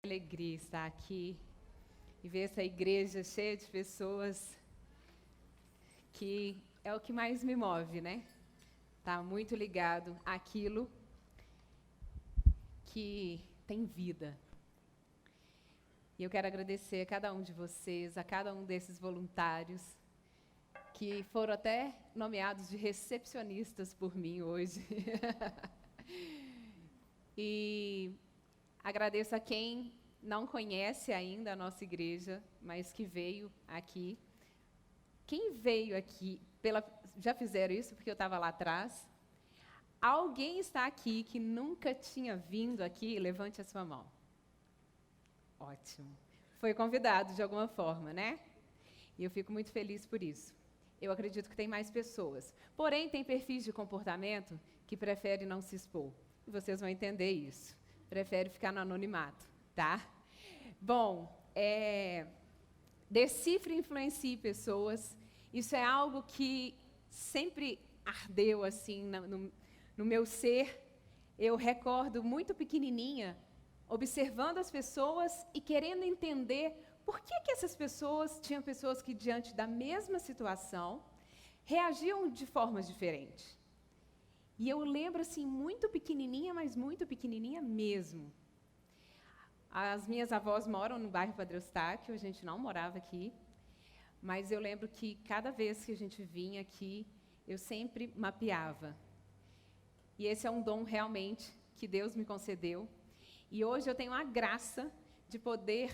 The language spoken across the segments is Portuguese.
Alegria estar aqui e ver essa igreja cheia de pessoas que é o que mais me move, né? Tá muito ligado àquilo que tem vida. E eu quero agradecer a cada um de vocês, a cada um desses voluntários que foram até nomeados de recepcionistas por mim hoje. E agradeço a quem não conhece ainda a nossa igreja, mas que veio aqui. Quem veio aqui, já fizeram isso porque eu estava lá atrás? Alguém está aqui que nunca tinha vindo aqui? Levante a sua mão. Ótimo. Foi convidado de alguma forma, né? E eu fico muito feliz por isso. Eu acredito que tem mais pessoas. Porém, tem perfis de comportamento que preferem não se expor. E vocês vão entender isso. Prefere ficar no anonimato, tá? Bom, decifre e influencie pessoas. Isso é algo que sempre ardeu assim no meu ser. Eu recordo muito pequenininha, observando as pessoas e querendo entender por que essas pessoas, tinham pessoas que diante da mesma situação, reagiam de formas diferentes. E eu lembro, assim, muito pequenininha, mas muito pequenininha mesmo. As minhas avós moram no bairro Padre Eustáquio, a gente não morava aqui, mas eu lembro que cada vez que a gente vinha aqui, eu sempre mapeava. E esse é um dom realmente que Deus me concedeu. E hoje eu tenho a graça de poder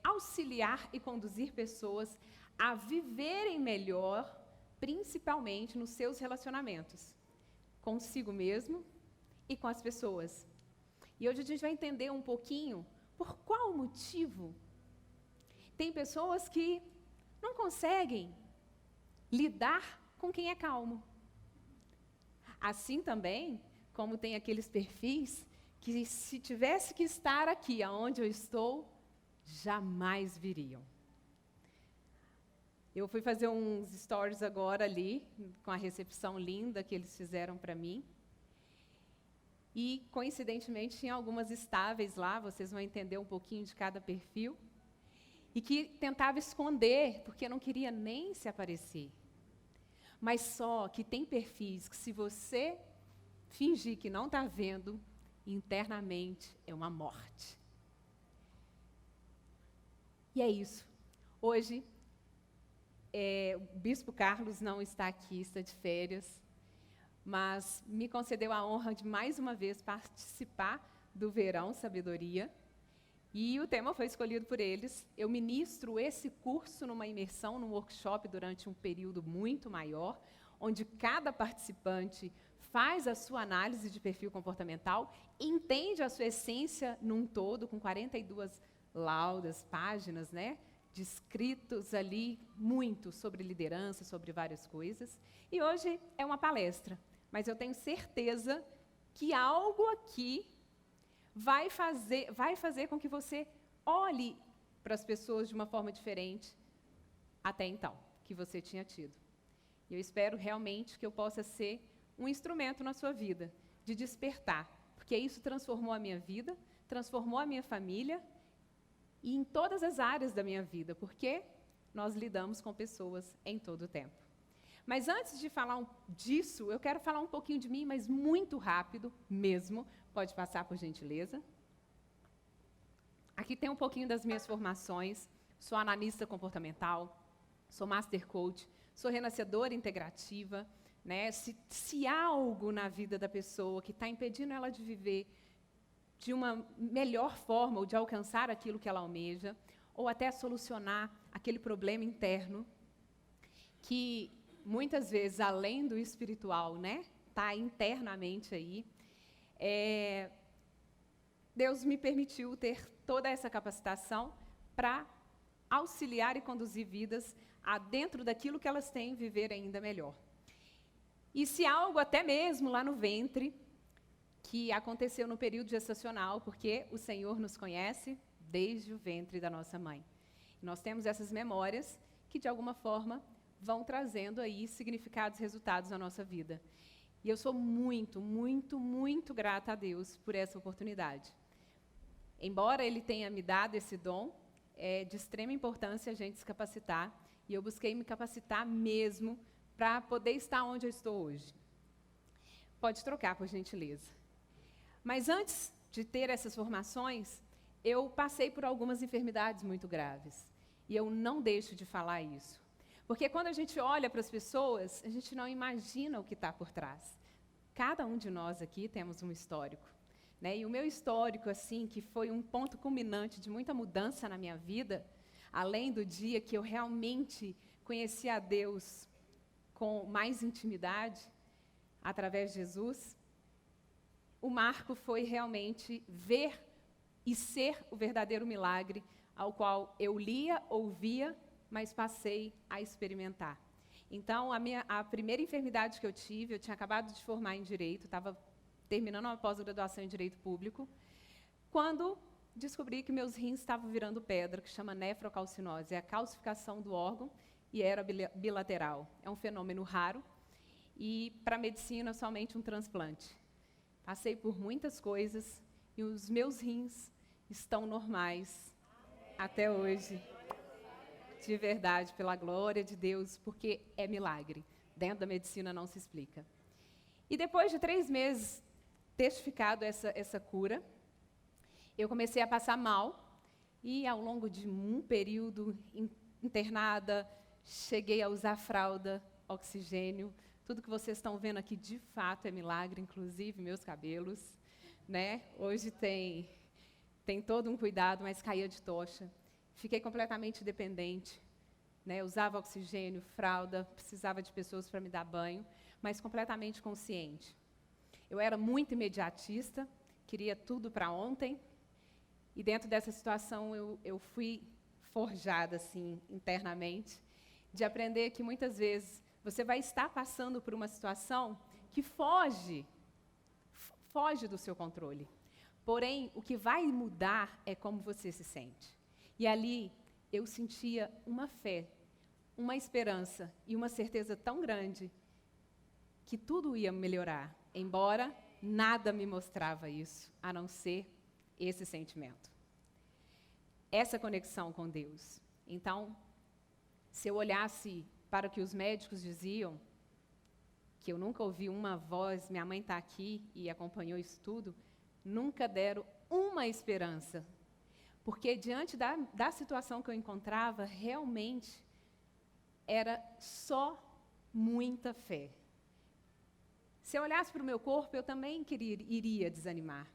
auxiliar e conduzir pessoas a viverem melhor, principalmente nos seus relacionamentos. Consigo mesmo e com as pessoas. E hoje a gente vai entender um pouquinho por qual motivo tem pessoas que não conseguem lidar com quem é calmo. Assim também, como tem aqueles perfis que se tivesse que estar aqui aonde eu estou, jamais viriam. Eu fui fazer uns stories agora ali, com a recepção linda que eles fizeram para mim. E, coincidentemente, tinha algumas estáveis lá, vocês vão entender um pouquinho de cada perfil, e que tentava esconder, porque não queria nem se aparecer. Mas só que tem perfis que, se você fingir que não está vendo, internamente é uma morte. E é isso. Hoje, o Bispo Carlos não está aqui, está de férias, mas me concedeu a honra de, mais uma vez, participar do Verão Sabedoria, e o tema foi escolhido por eles. Eu ministro esse curso numa imersão, num workshop, durante um período muito maior, onde cada participante faz a sua análise de perfil comportamental, entende a sua essência num todo, com 42 laudas, páginas, né? Descritos ali muito sobre liderança, sobre várias coisas. E hoje é uma palestra, mas eu tenho certeza que algo aqui vai fazer com que você olhe para as pessoas de uma forma diferente até então, que você tinha tido. E eu espero realmente que eu possa ser um instrumento na sua vida, de despertar, porque isso transformou a minha vida, transformou a minha família, e em todas as áreas da minha vida, porque nós lidamos com pessoas em todo o tempo. Mas antes de falar disso, eu quero falar um pouquinho de mim, mas muito rápido mesmo. Pode passar, por gentileza. Aqui tem um pouquinho das minhas formações. Sou analista comportamental, sou master coach, sou renascedora integrativa. Né? Se há algo na vida da pessoa que está impedindo ela de viver de uma melhor forma, ou de alcançar aquilo que ela almeja, ou até solucionar aquele problema interno, que muitas vezes, além do espiritual, né, está internamente aí, Deus me permitiu ter toda essa capacitação para auxiliar e conduzir vidas dentro daquilo que elas têm, viver ainda melhor. E se algo até mesmo lá no ventre, que aconteceu no período gestacional, porque o Senhor nos conhece desde o ventre da nossa mãe. Nós temos essas memórias que, de alguma forma, vão trazendo aí significados, resultados na nossa vida. E eu sou muito, muito, muito grata a Deus por essa oportunidade. Embora Ele tenha me dado esse dom, é de extrema importância a gente se capacitar, e eu busquei me capacitar mesmo para poder estar onde eu estou hoje. Pode trocar, por gentileza. Mas antes de ter essas formações, eu passei por algumas enfermidades muito graves. E eu não deixo de falar isso. Porque quando a gente olha para as pessoas, a gente não imagina o que está por trás. Cada um de nós aqui temos um histórico. Né? E o meu histórico, assim, que foi um ponto culminante de muita mudança na minha vida, além do dia que eu realmente conheci a Deus com mais intimidade, através de Jesus, o marco foi realmente ver e ser o verdadeiro milagre ao qual eu lia, ouvia, mas passei a experimentar. Então, a primeira enfermidade que eu tive, eu tinha acabado de formar em Direito, estava terminando uma pós-graduação em Direito Público, quando descobri que meus rins estavam virando pedra, que chama nefrocalcinose, é a calcificação do órgão, e era bilateral. É um fenômeno raro, e para a medicina, somente um transplante. Passei por muitas coisas, e os meus rins estão normais até hoje. De verdade, pela glória de Deus, porque é milagre. Dentro da medicina não se explica. E depois de 3 meses testificado essa cura, eu comecei a passar mal, e ao longo de um período internada, cheguei a usar fralda, oxigênio. Tudo que vocês estão vendo aqui, de fato, é milagre, inclusive meus cabelos. Né? Hoje tem todo um cuidado, mas caía de tocha. Fiquei completamente dependente. Né? Usava oxigênio, fralda, precisava de pessoas para me dar banho, mas completamente consciente. Eu era muito imediatista, queria tudo para ontem, e dentro dessa situação eu fui forjada assim, internamente, de aprender que muitas vezes você vai estar passando por uma situação que foge do seu controle. Porém, o que vai mudar é como você se sente. E ali eu sentia uma fé, uma esperança e uma certeza tão grande que tudo ia melhorar, embora nada me mostrava isso, a não ser esse sentimento. Essa conexão com Deus. Então, se eu olhasse para o que os médicos diziam, que eu nunca ouvi uma voz, minha mãe está aqui e acompanhou isso tudo, nunca deram uma esperança. Porque diante da situação que eu encontrava, realmente era só muita fé. Se eu olhasse para o meu corpo, eu também iria desanimar.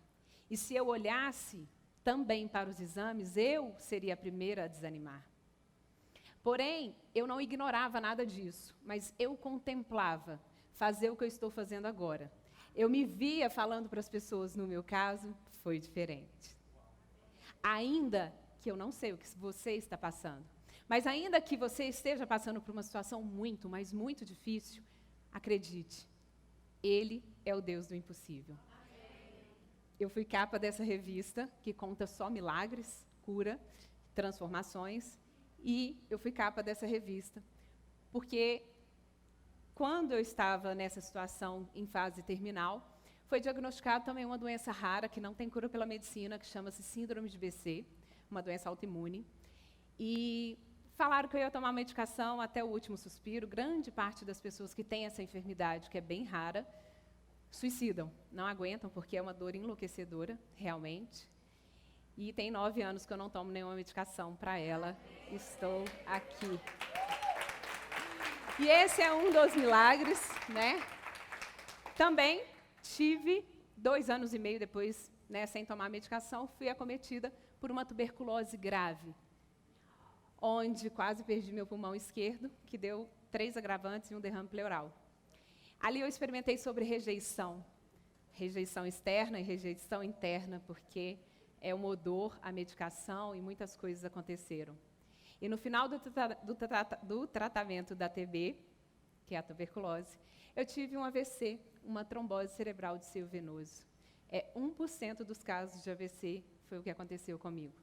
E se eu olhasse também para os exames, eu seria a primeira a desanimar. Porém, eu não ignorava nada disso, mas eu contemplava fazer o que eu estou fazendo agora. Eu me via falando para as pessoas, no meu caso, foi diferente. Ainda que eu não sei o que você está passando, mas ainda que você esteja passando por uma situação muito, mas muito difícil, acredite, Ele é o Deus do impossível. Eu fui capa dessa revista, que conta só milagres, cura, transformações, e eu fui capa dessa revista, porque quando eu estava nessa situação em fase terminal, foi diagnosticado também uma doença rara, que não tem cura pela medicina, que chama-se síndrome de BC, uma doença autoimune. E falaram que eu ia tomar medicação até o último suspiro. Grande parte das pessoas que têm essa enfermidade, que é bem rara, suicidam, não aguentam, porque é uma dor enlouquecedora, realmente. E tem 9 anos que eu não tomo nenhuma medicação para ela. Estou aqui. E esse é um dos milagres, né? Também tive 2 anos e meio depois, né, sem tomar medicação, fui acometida por uma tuberculose grave, onde quase perdi meu pulmão esquerdo, que deu 3 agravantes e um derrame pleural. Ali eu experimentei sobre rejeição externa e rejeição interna, porque é um odor, a medicação e muitas coisas aconteceram. E no final do tratamento da TB, que é a tuberculose, eu tive um AVC, uma trombose cerebral de seio venoso. 1% dos casos de AVC foi o que aconteceu comigo.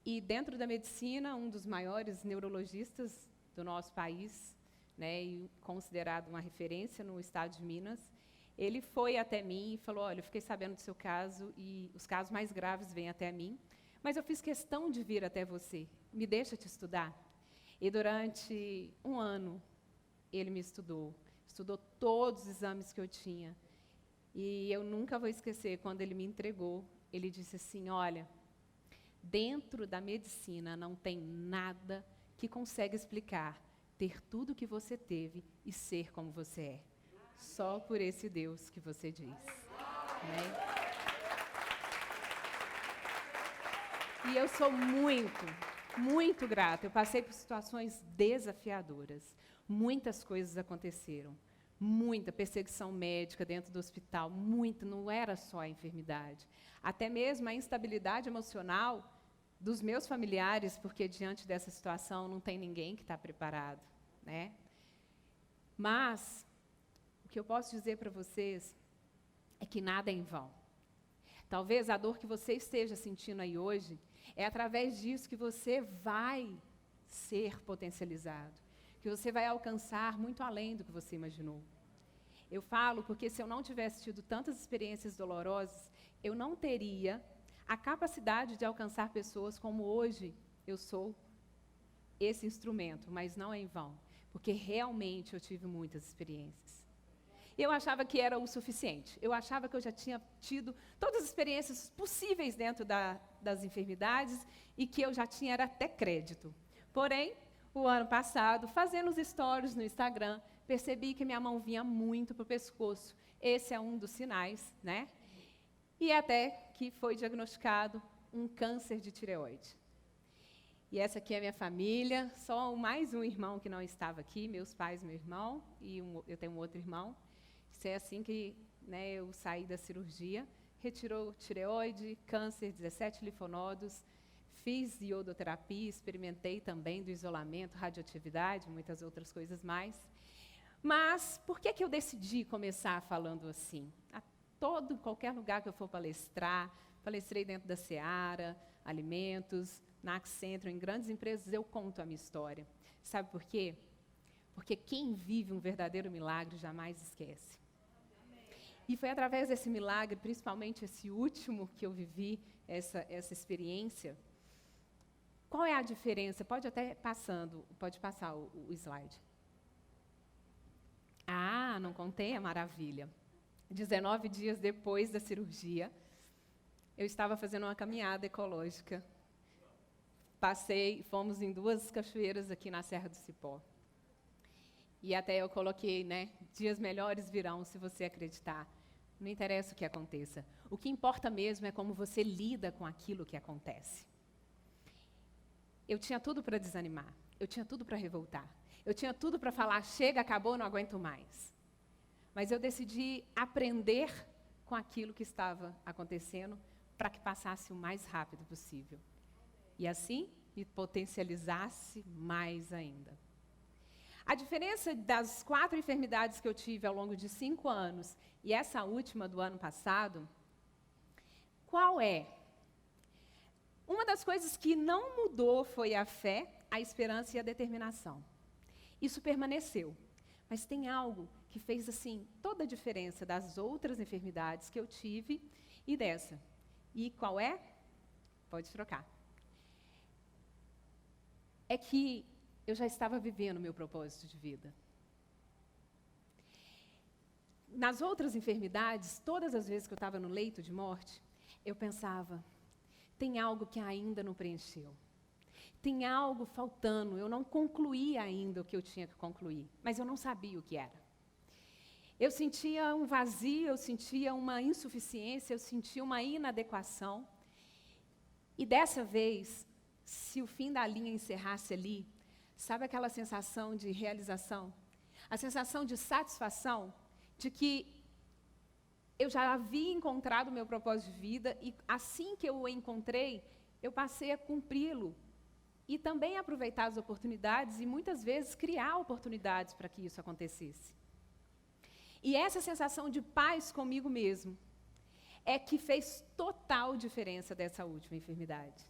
E dentro da medicina, um dos maiores neurologistas do nosso país, né, e considerado uma referência no estado de Minas, Ele foi até mim e falou, olha, eu fiquei sabendo do seu caso e os casos mais graves vêm até mim, mas eu fiz questão de vir até você. Me deixa te estudar? E durante 1 ano, ele me estudou todos os exames que eu tinha. E eu nunca vou esquecer, quando ele me entregou, ele disse assim, olha, dentro da medicina não tem nada que consegue explicar ter tudo o que você teve e ser como você é. Só por esse Deus que você diz. Amém? E eu sou muito grata. Eu passei por situações desafiadoras. Muitas coisas aconteceram. Muita perseguição médica dentro do hospital. Muita, não era só a enfermidade. Até mesmo a instabilidade emocional dos meus familiares, porque diante dessa situação não tem ninguém que está preparado, né? Mas o que eu posso dizer para vocês é que nada é em vão. Talvez a dor que você esteja sentindo aí hoje é através disso que você vai ser potencializado, que você vai alcançar muito além do que você imaginou. Eu falo porque se eu não tivesse tido tantas experiências dolorosas, eu não teria a capacidade de alcançar pessoas como hoje eu sou esse instrumento, mas não é em vão, porque realmente eu tive muitas experiências. Eu achava que era o suficiente, eu achava que eu já tinha tido todas as experiências possíveis dentro das enfermidades e que eu já tinha era até crédito. Porém, o ano passado, fazendo os stories no Instagram, percebi que minha mão vinha muito para o pescoço. Esse é um dos sinais, né? E até que foi diagnosticado um câncer de tireoide. E essa aqui é a minha família, só mais um irmão que não estava aqui, meus pais, meu irmão, e eu tenho um outro irmão. Isso é assim que, né, eu saí da cirurgia, retirou tireoide, câncer, 17 linfonodos, fiz iodoterapia, experimentei também do isolamento, radioatividade, muitas outras coisas mais. Mas por que eu decidi começar falando assim? Qualquer lugar que eu for palestrar, palestrei dentro da Seara, Alimentos, na Accentro, em grandes empresas, eu conto a minha história. Sabe por quê? Porque quem vive um verdadeiro milagre jamais esquece. E foi através desse milagre, principalmente esse último que eu vivi, essa experiência. Qual é a diferença? Pode passar o slide. Ah, não contei a maravilha. 19 dias depois da cirurgia, eu estava fazendo uma caminhada ecológica. Fomos em 2 cachoeiras aqui na Serra do Cipó. E até eu coloquei, né, dias melhores virão se você acreditar. Não interessa o que aconteça. O que importa mesmo é como você lida com aquilo que acontece. Eu tinha tudo para desanimar, eu tinha tudo para revoltar, eu tinha tudo para falar, chega, acabou, não aguento mais. Mas eu decidi aprender com aquilo que estava acontecendo para que passasse o mais rápido possível. E assim, me potencializasse mais ainda. A diferença das 4 enfermidades que eu tive ao longo de 5 anos e essa última do ano passado, qual é? Uma das coisas que não mudou foi a fé, a esperança e a determinação. Isso permaneceu. Mas tem algo que fez assim toda a diferença das outras enfermidades que eu tive e dessa. E qual é? Pode trocar. É que eu já estava vivendo o meu propósito de vida. Nas outras enfermidades, todas as vezes que eu estava no leito de morte, eu pensava, tem algo que ainda não preencheu. Tem algo faltando, eu não concluí ainda o que eu tinha que concluir, mas eu não sabia o que era. Eu sentia um vazio, eu sentia uma insuficiência, eu sentia uma inadequação. E dessa vez, se o fim da linha encerrasse ali, sabe aquela sensação de realização? A sensação de satisfação de que eu já havia encontrado o meu propósito de vida e assim que eu o encontrei, eu passei a cumpri-lo e também aproveitar as oportunidades e muitas vezes criar oportunidades para que isso acontecesse. E essa sensação de paz comigo mesmo é que fez total diferença dessa última enfermidade.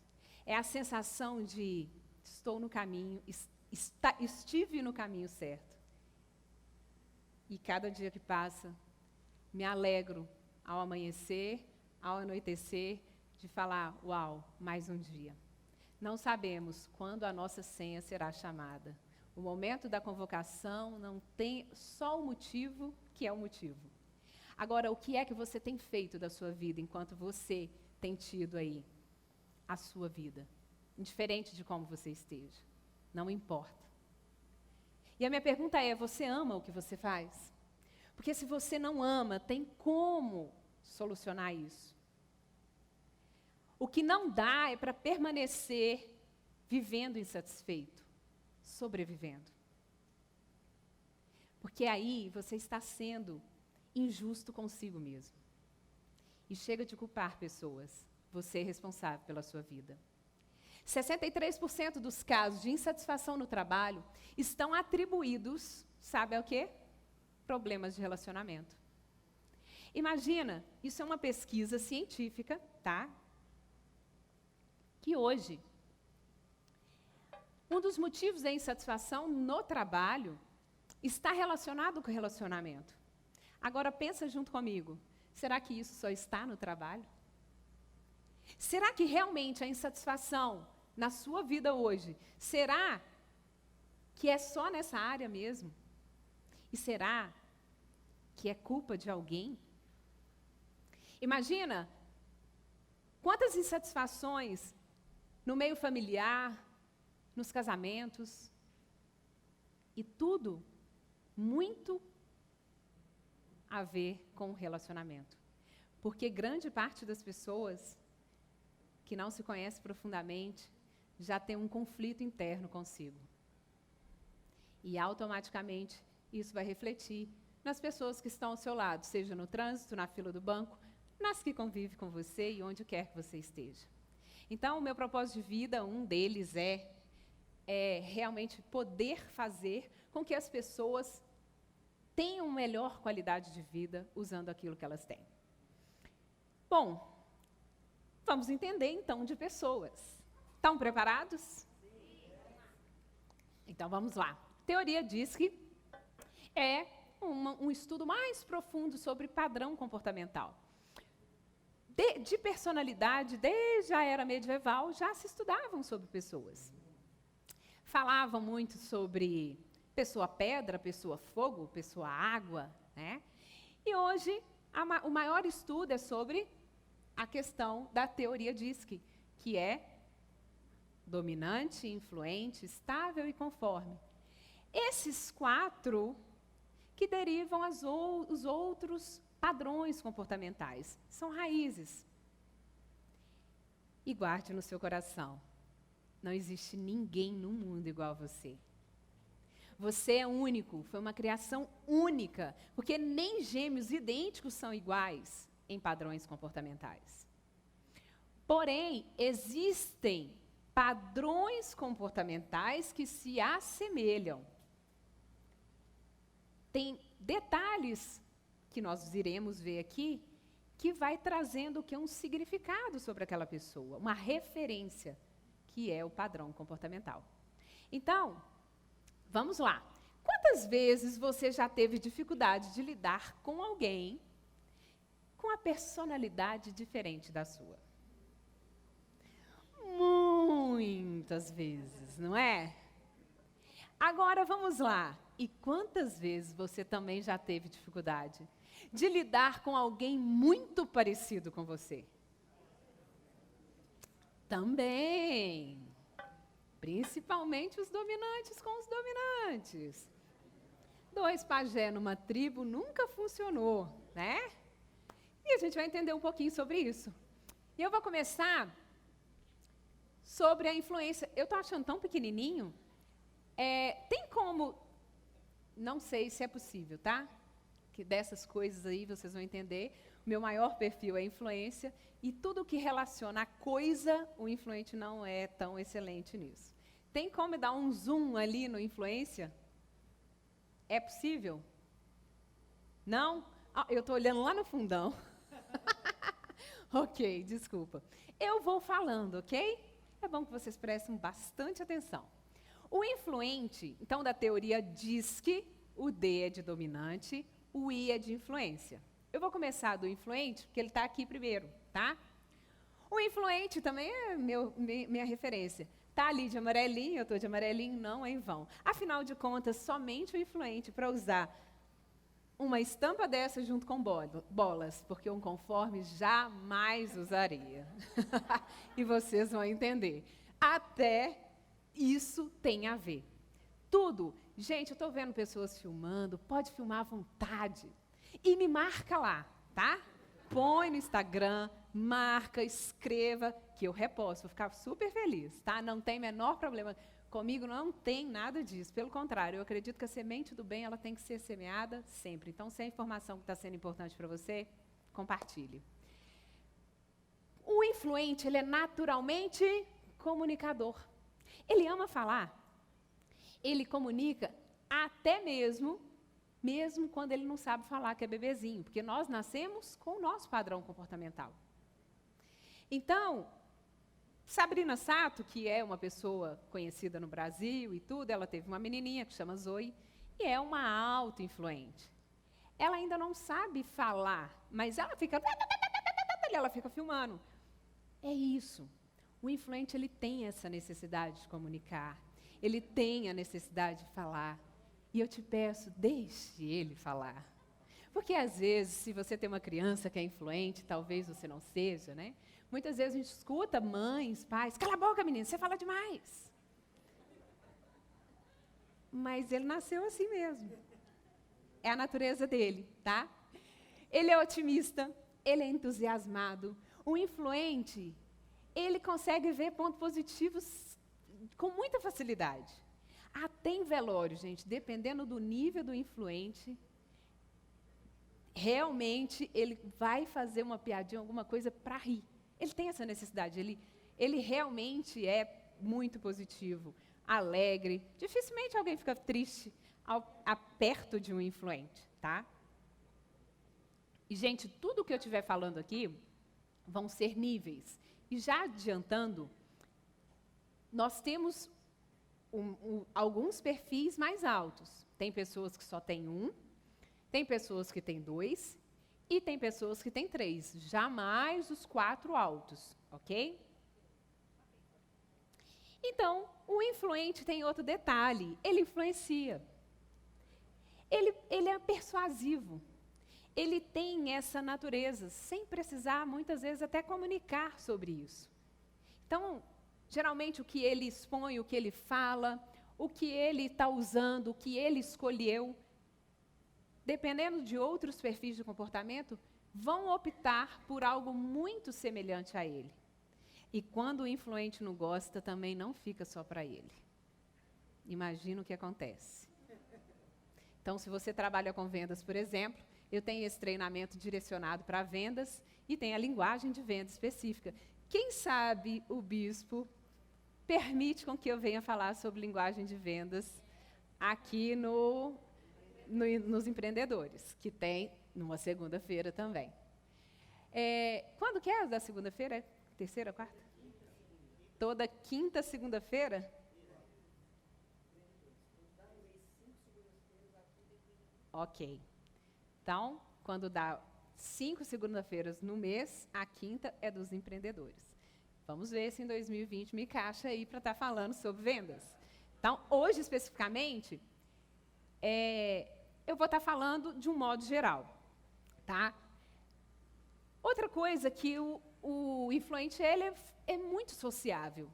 É a sensação de estou no caminho, estive no caminho certo. E cada dia que passa, me alegro ao amanhecer, ao anoitecer, de falar, uau, mais um dia. Não sabemos quando a nossa senha será chamada. O momento da convocação não tem só o motivo que é o motivo. Agora, o que é que você tem feito da sua vida enquanto você tem tido aí a sua vida? Indiferente de como você esteja. Não importa. E a minha pergunta é, você ama o que você faz? Porque se você não ama, tem como solucionar isso? O que não dá é para permanecer vivendo insatisfeito, sobrevivendo. Porque aí você está sendo injusto consigo mesmo. E chega de culpar pessoas. Você é responsável pela sua vida. 63% dos casos de insatisfação no trabalho estão atribuídos, sabe ao quê? Problemas de relacionamento. Imagina, isso é uma pesquisa científica, tá? Que hoje, um dos motivos da insatisfação no trabalho está relacionado com o relacionamento. Agora pensa junto comigo, será que isso só está no trabalho? Será que realmente a insatisfação na sua vida hoje, será que é só nessa área mesmo? E será que é culpa de alguém? Imagina quantas insatisfações no meio familiar, nos casamentos, e tudo muito a ver com o relacionamento. Porque grande parte das pessoas que não se conhece profundamente já tem um conflito interno consigo. E automaticamente isso vai refletir nas pessoas que estão ao seu lado, seja no trânsito, na fila do banco, nas que convivem com você e onde quer que você esteja. Então, o meu propósito de vida, um deles é realmente poder fazer com que as pessoas tenham melhor qualidade de vida usando aquilo que elas têm. Bom, vamos entender então de pessoas. Estão preparados? Sim. Então vamos lá. A teoria diz que é um estudo mais profundo sobre padrão comportamental. De personalidade, desde a era medieval, já se estudavam sobre pessoas. Falavam muito sobre pessoa pedra, pessoa fogo, pessoa água, né? E hoje, o maior estudo é sobre a questão da teoria DISC, que é dominante, influente, estável e conforme. Esses 4 que derivam os outros padrões comportamentais. São raízes. E guarde no seu coração, não existe ninguém no mundo igual a você. Você é único, foi uma criação única, porque nem gêmeos idênticos são iguais em padrões comportamentais. Porém, existem padrões comportamentais que se assemelham. Tem detalhes que nós iremos ver aqui, que vai trazendo o que é um significado sobre aquela pessoa, uma referência, que é o padrão comportamental. Então, vamos lá. Quantas vezes você já teve dificuldade de lidar com alguém com a personalidade diferente da sua? Muitas vezes, não é? Agora vamos lá. E quantas vezes você também já teve dificuldade de lidar com alguém muito parecido com você? Também. Principalmente os dominantes com os dominantes. 2 pajé numa tribo nunca funcionou, né? E a gente vai entender um pouquinho sobre isso. E eu vou começar sobre a influência. Eu estou achando tão pequenininho. Tem como... Não sei se é possível, tá? Que dessas coisas aí vocês vão entender. O meu maior perfil é influência. E tudo que relaciona a coisa, o influente não é tão excelente nisso. Tem como dar um zoom ali no influência? É possível? Não? Eu estou olhando lá no fundão. Ok, desculpa. Eu vou falando, ok? É bom que vocês prestem bastante atenção. O influente, então, da teoria diz que o D é de dominante, o I é de influência. Eu vou começar do influente, porque ele está aqui primeiro, tá? O influente também é minha referência. Está ali de amarelinho, eu estou de amarelinho, não é em vão. Afinal de contas, somente o influente para usar uma estampa dessa junto com bolas, porque um conforme jamais usaria. E vocês vão entender. Até isso tem a ver. Tudo. Gente, eu estou vendo pessoas filmando, pode filmar à vontade. E me marca lá, tá? Põe no Instagram, marca, escreva, que eu reposto. Vou ficar super feliz, tá? Não tem menor problema. Comigo não tem nada disso. Pelo contrário, eu acredito que a semente do bem ela tem que ser semeada sempre. Então, se a informação que está sendo importante para você, compartilhe. O influente, ele é naturalmente comunicador. Ele ama falar. Ele comunica até mesmo quando ele não sabe falar, que é bebezinho, porque nós nascemos com o nosso padrão comportamental. Então, Sabrina Sato, que é uma pessoa conhecida no Brasil e tudo, ela teve uma menininha que chama Zoe, e é uma auto-influente. Ela ainda não sabe falar, mas ela fica filmando. É isso. O influente, ele tem essa necessidade de comunicar. Ele tem a necessidade de falar. E eu te peço, deixe ele falar. Porque, às vezes, se você tem uma criança que é influente, talvez você não seja, né? Muitas vezes a gente escuta mães, pais, cala a boca, menina, você fala demais. Mas ele nasceu assim mesmo. É a natureza dele, tá? Ele é otimista, ele é entusiasmado. O influente, ele consegue ver pontos positivos com muita facilidade. Até em velório, gente, dependendo do nível do influente, realmente ele vai fazer uma piadinha, alguma coisa para rir. Ele tem essa necessidade, ele realmente é muito positivo, alegre. Dificilmente alguém fica triste perto de um influente, tá? E, gente, tudo que eu estiver falando aqui vão ser níveis. E já adiantando, nós temos alguns perfis mais altos. Tem pessoas que só têm 1, tem pessoas que têm 2, e tem pessoas que têm 3, jamais os 4 altos, ok? Então, o influente tem outro detalhe, ele influencia. Ele é persuasivo. Ele tem essa natureza, sem precisar, muitas vezes, até comunicar sobre isso. Então, geralmente, o que ele expõe, o que ele fala, o que ele está usando, o que ele escolheu, dependendo de outros perfis de comportamento, vão optar por algo muito semelhante a ele. E quando o influente não gosta, também não fica só para ele. Imagina o que acontece. Então, se você trabalha com vendas, por exemplo, eu tenho esse treinamento direcionado para vendas e tem a linguagem de venda específica. Quem sabe o bispo permite com que eu venha falar sobre linguagem de vendas aqui nos empreendedores, que tem numa segunda-feira também. Quando que é da segunda-feira? Terceira, quarta? Toda quinta segunda-feira? Ok. Então, quando dá 5 segunda-feiras no mês, a quinta é dos empreendedores. Vamos ver se em 2020 me encaixa aí para estar falando sobre vendas. Então, hoje especificamente, eu vou estar falando de um modo geral, tá? Outra coisa que o influente ele é muito sociável.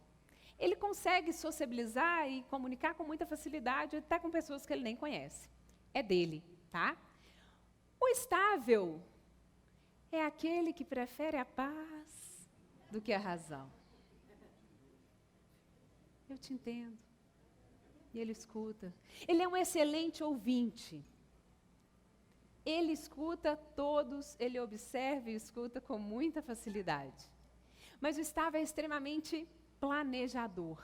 Ele consegue sociabilizar e comunicar com muita facilidade, até com pessoas que ele nem conhece. É dele, tá? O estável é aquele que prefere a paz do que a razão. Eu te entendo. E ele escuta. Ele é um excelente ouvinte. Ele escuta todos, ele observa e escuta com muita facilidade. Mas o estável é extremamente planejador.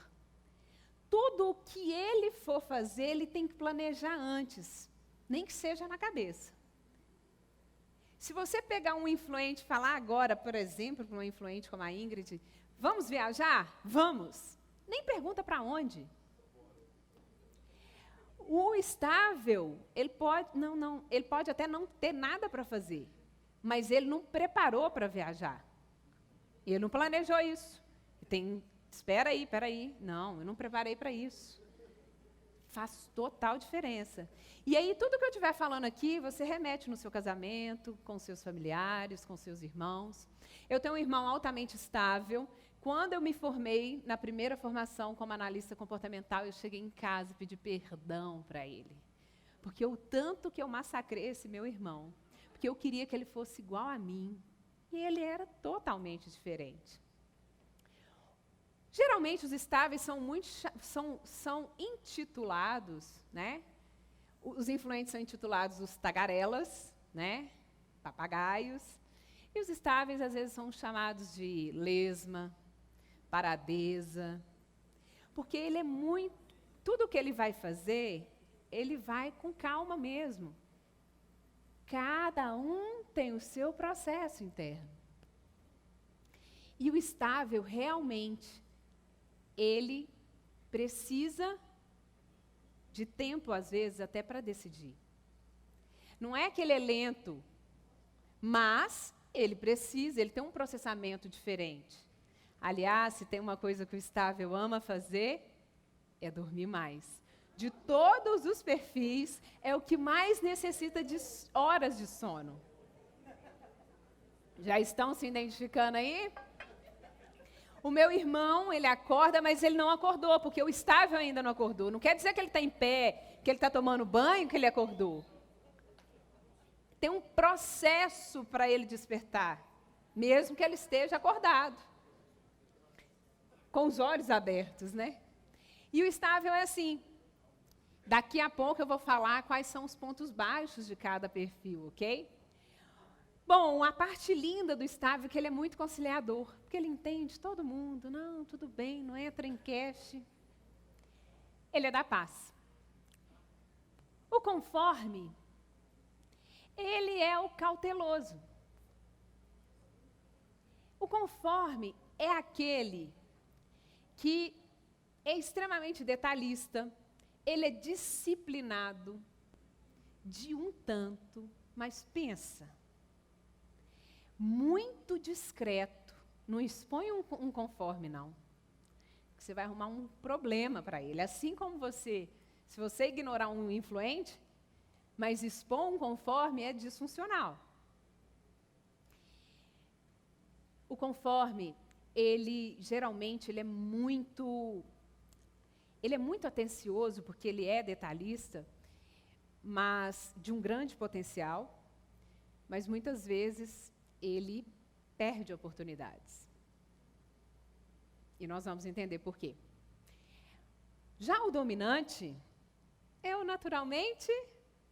Tudo o que ele for fazer, ele tem que planejar antes, nem que seja na cabeça. Se você pegar um influente e falar agora, por exemplo, para uma influente como a Ingrid, vamos viajar? Vamos. Nem pergunta para onde. O estável, ele pode até não ter nada para fazer, mas ele não preparou para viajar. Ele não planejou isso. Espera aí. Não, eu não preparei para isso. Faz total diferença. E aí, tudo que eu estiver falando aqui, você remete no seu casamento, com seus familiares, com seus irmãos. Eu tenho um irmão altamente estável. Quando eu me formei, na primeira formação como analista comportamental, eu cheguei em casa e pedi perdão para ele. Porque o tanto que eu massacrei esse meu irmão, porque eu queria que ele fosse igual a mim, e ele era totalmente diferente. Geralmente, os estáveis são intitulados, né? Os influentes são intitulados os tagarelas, né? Papagaios. E os estáveis, às vezes, são chamados de lesma, paradeza. Porque ele é tudo que ele vai fazer, ele vai com calma mesmo. Cada um tem o seu processo interno. E o estável, realmente, ele precisa de tempo, às vezes, até para decidir. Não é que ele é lento, mas ele tem um processamento diferente. Aliás, se tem uma coisa que o estável ama fazer, é dormir mais. De todos os perfis, é o que mais necessita de horas de sono. Já estão se identificando aí? O meu irmão, ele acorda, mas ele não acordou, porque o estável ainda não acordou. Não quer dizer que ele está em pé, que ele está tomando banho, que ele acordou. Tem um processo para ele despertar, mesmo que ele esteja acordado. Com os olhos abertos, né? E o estável é assim. Daqui a pouco eu vou falar quais são os pontos baixos de cada perfil, ok? Bom, a parte linda do estável é que ele é muito conciliador, porque ele entende todo mundo. Não, tudo bem, não entra em cash. Ele é da paz. O conforme, ele é o cauteloso. O conforme é aquele que é extremamente detalhista, ele é disciplinado de um tanto, mas pensa. Muito discreto, não expõe um conforme, não. Você vai arrumar um problema para ele. Assim como se você ignorar um influente, mas expor um conforme é disfuncional. O conforme, geralmente, ele é muito atencioso, porque ele é detalhista, mas de um grande potencial, mas muitas vezes ele perde oportunidades. E nós vamos entender por quê. Já o dominante é o naturalmente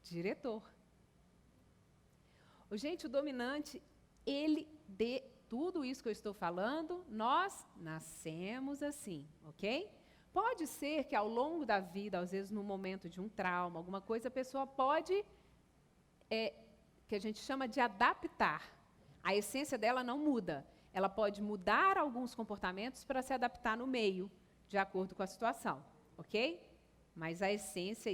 diretor. Gente, o dominante, tudo isso que eu estou falando, nós nascemos assim, ok? Pode ser que ao longo da vida, às vezes no momento de um trauma, alguma coisa, a pessoa pode, que a gente chama de adaptar. A essência dela não muda. Ela pode mudar alguns comportamentos para se adaptar no meio, de acordo com a situação, ok? Mas a essência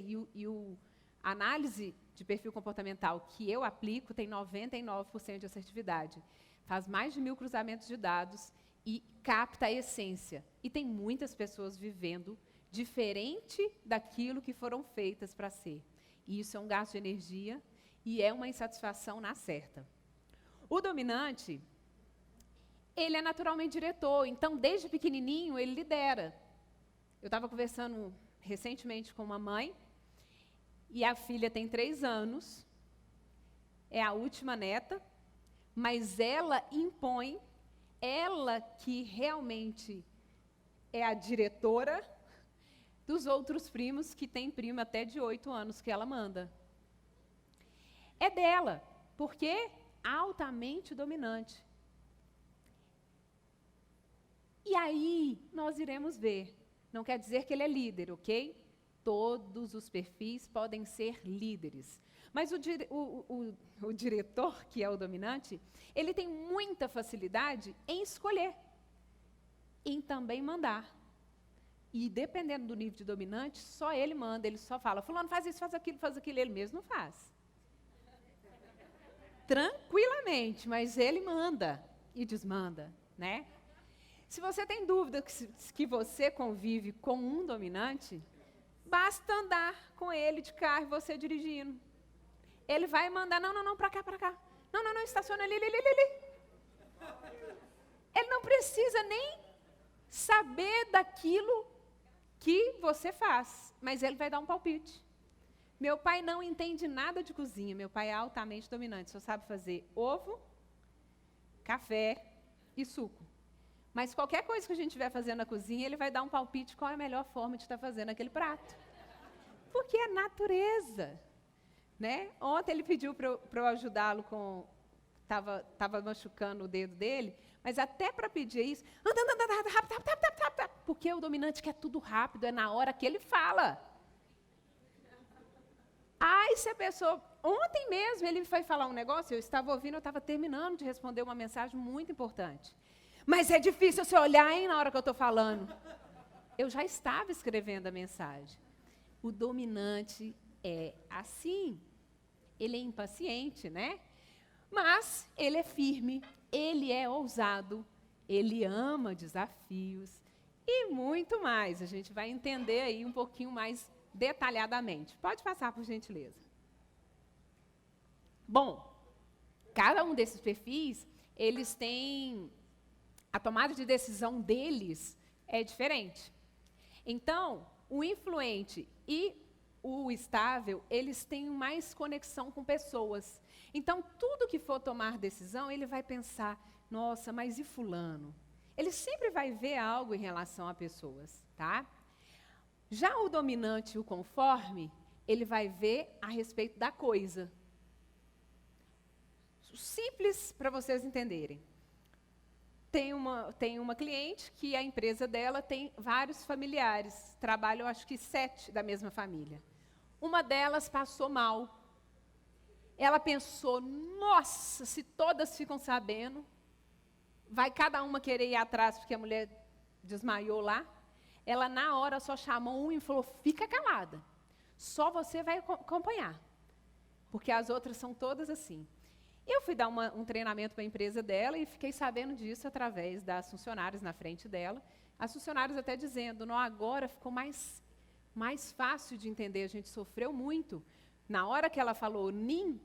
a análise de perfil comportamental que eu aplico tem 99% de assertividade. Faz mais de 1000 cruzamentos de dados e capta a essência. E tem muitas pessoas vivendo diferente daquilo que foram feitas para ser. E isso é um gasto de energia e é uma insatisfação na certa. O dominante, ele é naturalmente diretor, então, desde pequenininho, ele lidera. Eu estava conversando recentemente com uma mãe, e a filha tem 3 anos, é a última neta, mas ela impõe, ela que realmente é a diretora dos outros primos, que tem primo até de 8 anos que ela manda. É dela, porque altamente dominante. E aí nós iremos ver. Não quer dizer que ele é líder, ok? Todos os perfis podem ser líderes. Mas o diretor, que é o dominante, ele tem muita facilidade em escolher, em também mandar. E dependendo do nível de dominante, só ele manda, ele só fala, fulano faz isso, faz aquilo, ele mesmo não faz. tranquilamente, mas ele manda e desmanda, né? Se você tem dúvida que você convive com um dominante, basta andar com ele de carro e você dirigindo. Ele vai mandar, não, para cá. Não, estaciona ali. Ele não precisa nem saber daquilo que você faz, mas ele vai dar um palpite. Meu pai não entende nada de cozinha, meu pai é altamente dominante, só sabe fazer ovo, café e suco. Mas qualquer coisa que a gente estiver fazendo na cozinha, ele vai dar um palpite qual é a melhor forma de estar fazendo aquele prato. Porque é natureza. Né? Ontem ele pediu para eu ajudá-lo com... Estava machucando o dedo dele, mas até para pedir isso... Anda, rápido. Porque o dominante quer tudo rápido, é na hora que ele fala. Ai, se a pessoa... Ontem mesmo ele foi falar um negócio, eu estava ouvindo, eu estava terminando de responder uma mensagem muito importante. Mas é difícil você olhar, hein, na hora que eu estou falando. Eu já estava escrevendo a mensagem. O dominante é assim. Ele é impaciente, né? Mas ele é firme, ele é ousado, ele ama desafios e muito mais. A gente vai entender aí um pouquinho mais detalhadamente. Pode passar, por gentileza. Bom, cada um desses perfis, eles têm... A tomada de decisão deles é diferente. Então, o influente e o estável, eles têm mais conexão com pessoas. Então, tudo que for tomar decisão, ele vai pensar, nossa, mas e fulano? Ele sempre vai ver algo em relação a pessoas, tá? Já o dominante e o conforme, ele vai ver a respeito da coisa. Simples para vocês entenderem. Tem uma cliente que a empresa dela tem vários familiares, trabalham acho que 7 da mesma família. Uma delas passou mal. Ela pensou, nossa, se todas ficam sabendo, vai cada uma querer ir atrás porque a mulher desmaiou lá. Ela na hora só chamou um e falou, fica calada, só você vai acompanhar, porque as outras são todas assim. Eu fui dar um treinamento para a empresa dela e fiquei sabendo disso através das funcionárias na frente dela. As funcionárias até dizendo, não, agora ficou mais fácil de entender, a gente sofreu muito. Na hora que ela falou,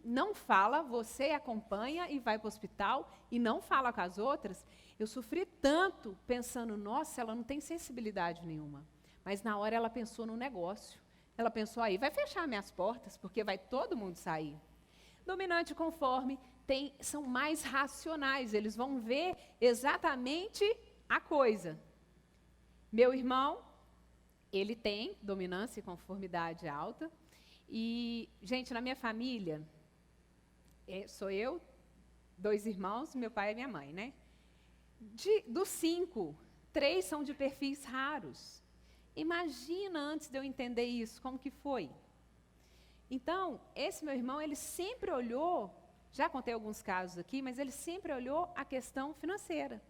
não fala, você acompanha e vai para o hospital e não fala com as outras, eu sofri tanto pensando, nossa, ela não tem sensibilidade nenhuma. Mas na hora ela pensou no negócio. Ela pensou, aí vai fechar minhas portas, porque vai todo mundo sair. Dominante e conforme são mais racionais, eles vão ver exatamente a coisa. Meu irmão, ele tem dominância e conformidade alta. E, gente, na minha família, sou eu, 2 irmãos, meu pai e minha mãe, né? Dos 5, 3 são de perfis raros. Imagina, antes de eu entender isso, como que foi? Então, esse meu irmão, ele sempre olhou, já contei alguns casos aqui, mas ele sempre olhou a questão financeira.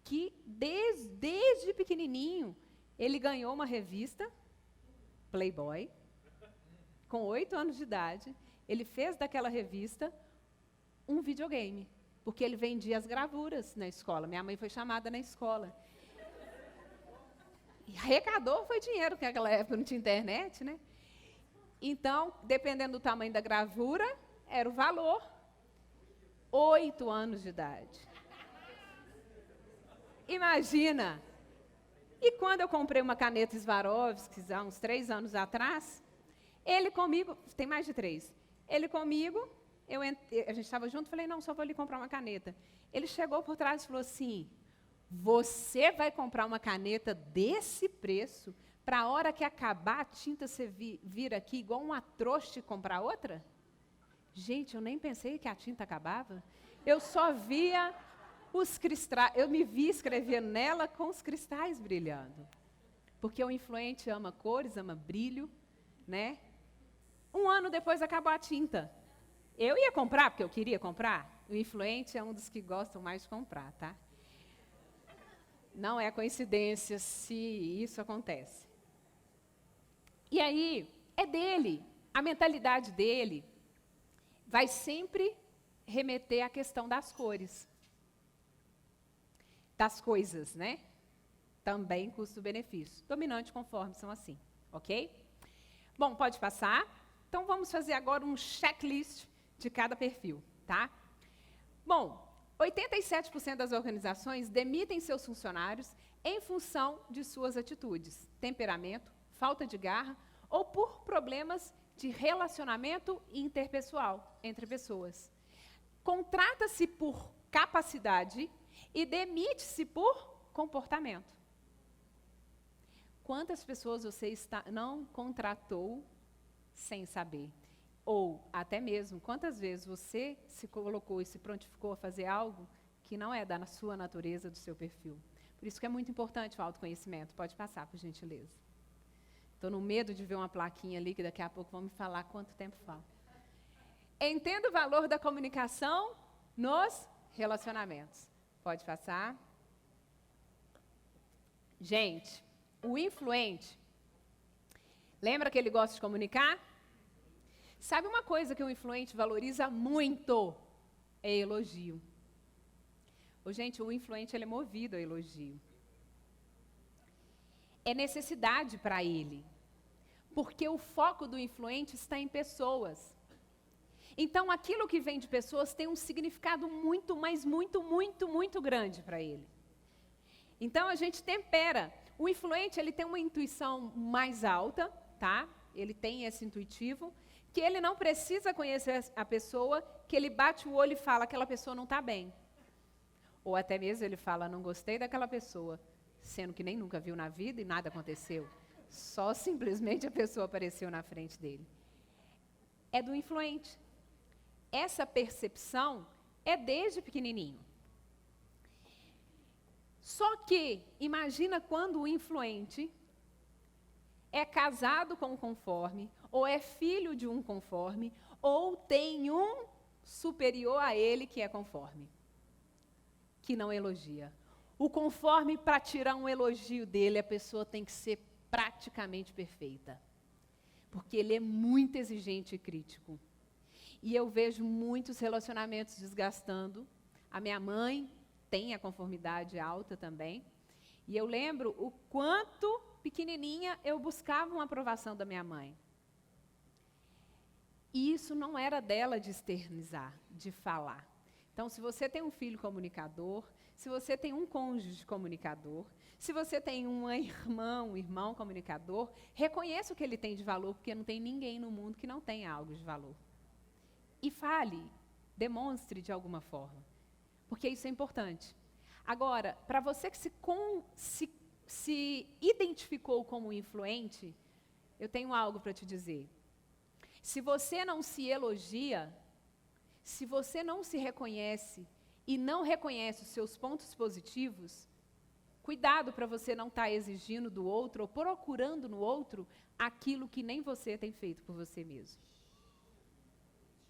Que desde pequenininho, ele ganhou uma revista, Playboy, com 8 anos de idade, ele fez daquela revista um videogame, porque ele vendia as gravuras na escola. Minha mãe foi chamada na escola. E arrecadou foi dinheiro, porque naquela época não tinha internet, né? Então, dependendo do tamanho da gravura, era o valor. 8 anos de idade. Imagina! E quando eu comprei uma caneta Swarovski, há uns 3 anos atrás, ele comigo, tem mais de 3, ele comigo, a gente estava junto, falei, não, só vou ali comprar uma caneta. Ele chegou por trás e falou assim, você vai comprar uma caneta desse preço, para a hora que acabar a tinta você vir aqui igual um trouxa e comprar outra? Gente, eu nem pensei que a tinta acabava. Eu só via os cristais, eu me vi escrevendo nela com os cristais brilhando. Porque o influente ama cores, ama brilho, né? 1 ano depois acabou a tinta. Eu ia comprar, porque eu queria comprar. O influente é um dos que gostam mais de comprar, tá? Não é coincidência se isso acontece. E aí, é dele, a mentalidade dele. vai sempre remeter à questão das cores. Das coisas, né? Também custo-benefício. Dominante conforme são assim, ok? Bom, pode passar. Então, vamos fazer agora um checklist de cada perfil, tá? Bom, 87% das organizações demitem seus funcionários em função de suas atitudes, temperamento, falta de garra ou por problemas de relacionamento interpessoal entre pessoas. Contrata-se por capacidade e demite-se por comportamento. Quantas pessoas você não contratou sem saber? Ou, até mesmo, quantas vezes você se colocou e se prontificou a fazer algo que não é da sua natureza, do seu perfil? Por isso que é muito importante o autoconhecimento. Pode passar, por gentileza. Estou no medo de ver uma plaquinha ali, que daqui a pouco vão me falar quanto tempo falta. Entenda o valor da comunicação nos relacionamentos. Pode passar. Gente, o influente, lembra que ele gosta de comunicar? Sabe uma coisa que o influente valoriza muito? É elogio. Gente, o influente ele é movido a elogio. É necessidade para ele. Porque o foco do influente está em pessoas. Então, aquilo que vem de pessoas tem um significado muito, mas muito grande para ele. Então, a gente tempera. O influente, ele tem uma intuição mais alta, tá? Ele tem esse intuitivo, que ele não precisa conhecer a pessoa, que ele bate o olho e fala, aquela pessoa não está bem. Ou até mesmo ele fala, não gostei daquela pessoa, sendo que nem nunca viu na vida e nada aconteceu. Só simplesmente a pessoa apareceu na frente dele. É do influente. Essa percepção é desde pequenininho. Só que, imagina quando o influente é casado com um conforme, ou é filho de um conforme, ou tem um superior a ele que é conforme, que não elogia. O conforme, para tirar um elogio dele, a pessoa tem que ser praticamente perfeita. Porque ele é muito exigente e crítico. E eu vejo muitos relacionamentos desgastando. A minha mãe tem a conformidade alta também. E eu lembro o quanto, pequenininha, eu buscava uma aprovação da minha mãe. E isso não era dela de externizar, de falar. Então, se você tem um filho comunicador, se você tem um cônjuge comunicador, se você tem um irmão comunicador, reconheça o que ele tem de valor, porque não tem ninguém no mundo que não tenha algo de valor. E fale, demonstre de alguma forma, porque isso é importante. Agora, para você que se identificou como influente, eu tenho algo para te dizer. Se você não se elogia, se você não se reconhece e não reconhece os seus pontos positivos, cuidado para você não estar exigindo do outro ou procurando no outro aquilo que nem você tem feito por você mesmo.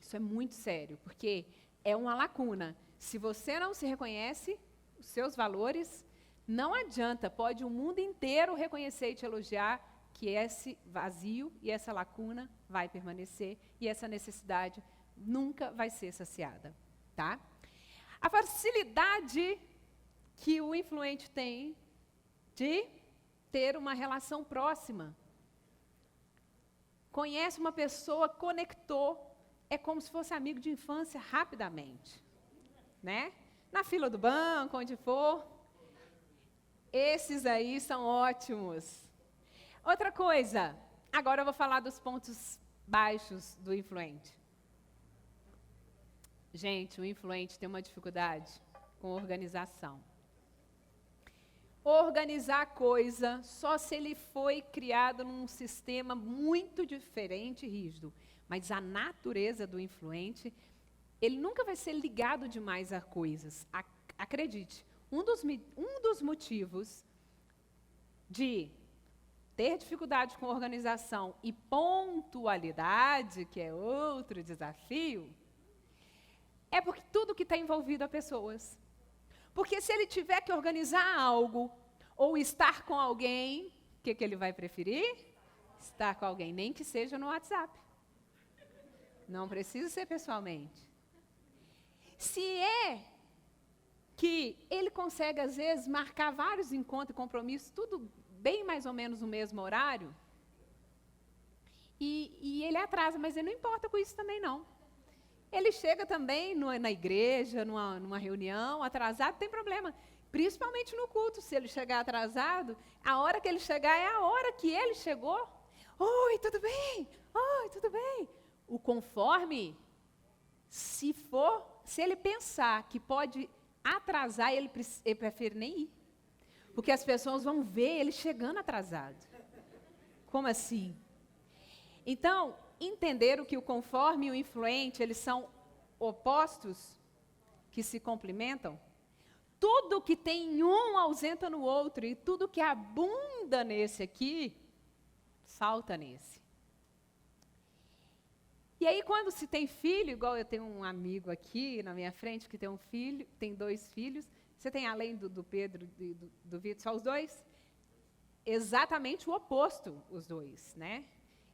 Isso é muito sério, porque é uma lacuna. Se você não se reconhece, os seus valores, não adianta, pode o mundo inteiro reconhecer e te elogiar, que esse vazio e essa lacuna vai permanecer e essa necessidade nunca vai ser saciada, tá? A facilidade que o influente tem de ter uma relação próxima. Conhece uma pessoa, conectou, é como se fosse amigo de infância rapidamente, né? Na fila do banco, onde for. Esses aí são ótimos. Outra coisa, agora eu vou falar dos pontos baixos do influente. Gente, o influente tem uma dificuldade com organização. Organizar coisa só se ele foi criado num sistema muito diferente e rígido. Mas a natureza do influente, ele nunca vai ser ligado demais a coisas. Acredite, um dos motivos de ter dificuldade com organização e pontualidade, que é outro desafio, é porque tudo que está envolvido a pessoas. Porque se ele tiver que organizar algo ou estar com alguém, o que ele vai preferir? Estar com alguém, nem que seja no WhatsApp. Não precisa ser pessoalmente. Se é que ele consegue, às vezes, marcar vários encontros e compromissos, tudo bem mais ou menos no mesmo horário, e ele atrasa, mas ele não importa com isso também, não. Ele chega também na igreja, numa reunião, atrasado, tem problema. Principalmente no culto, se ele chegar atrasado, a hora que ele chegar é a hora que ele chegou. Oi, tudo bem? Oi, tudo bem? O conforme, se ele pensar que pode atrasar, ele prefere nem ir. Porque as pessoas vão ver ele chegando atrasado. Como assim? Então, entenderam que o conforme e o influente, eles são opostos que se complementam? Tudo que tem em um ausenta no outro, e tudo que abunda nesse aqui, salta nesse. E aí, quando se tem filho, igual eu tenho um amigo aqui na minha frente que tem um filho, tem 2 filhos. Você tem, além do Pedro e do Vitor, só os 2? Exatamente o oposto, os 2, né?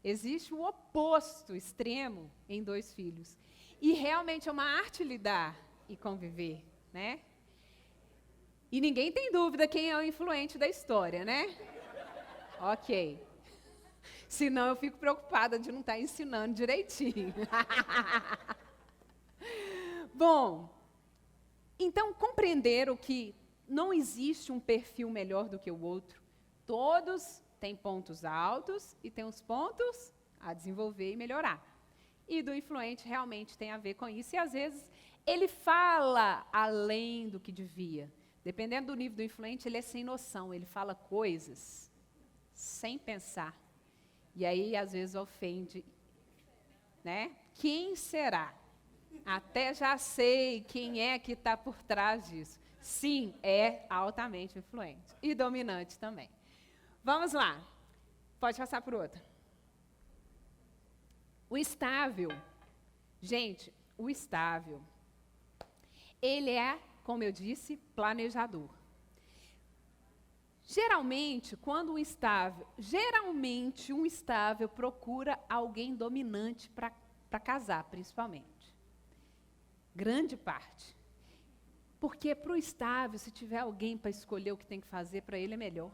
Existe o oposto extremo em 2 filhos. E realmente é uma arte lidar e conviver, né? E ninguém tem dúvida quem é o influente da história, né? Ok. Senão eu fico preocupada de não estar ensinando direitinho. Bom, então compreenderam que não existe um perfil melhor do que o outro. Todos têm pontos altos e têm os pontos a desenvolver e melhorar. E do influente realmente tem a ver com isso. E às vezes ele fala além do que devia. Dependendo do nível do influente, ele é sem noção. Ele fala coisas sem pensar. E aí, às vezes, ofende, né? Quem será? Até já sei quem é que está por trás disso. Sim, é altamente influente. E dominante também. Vamos lá. Pode passar por outra. O estável. Gente, o estável, ele é, como eu disse, planejador. Geralmente, um estável procura alguém dominante para casar, principalmente. Grande parte. Porque para o estável, se tiver alguém para escolher o que tem que fazer, para ele é melhor.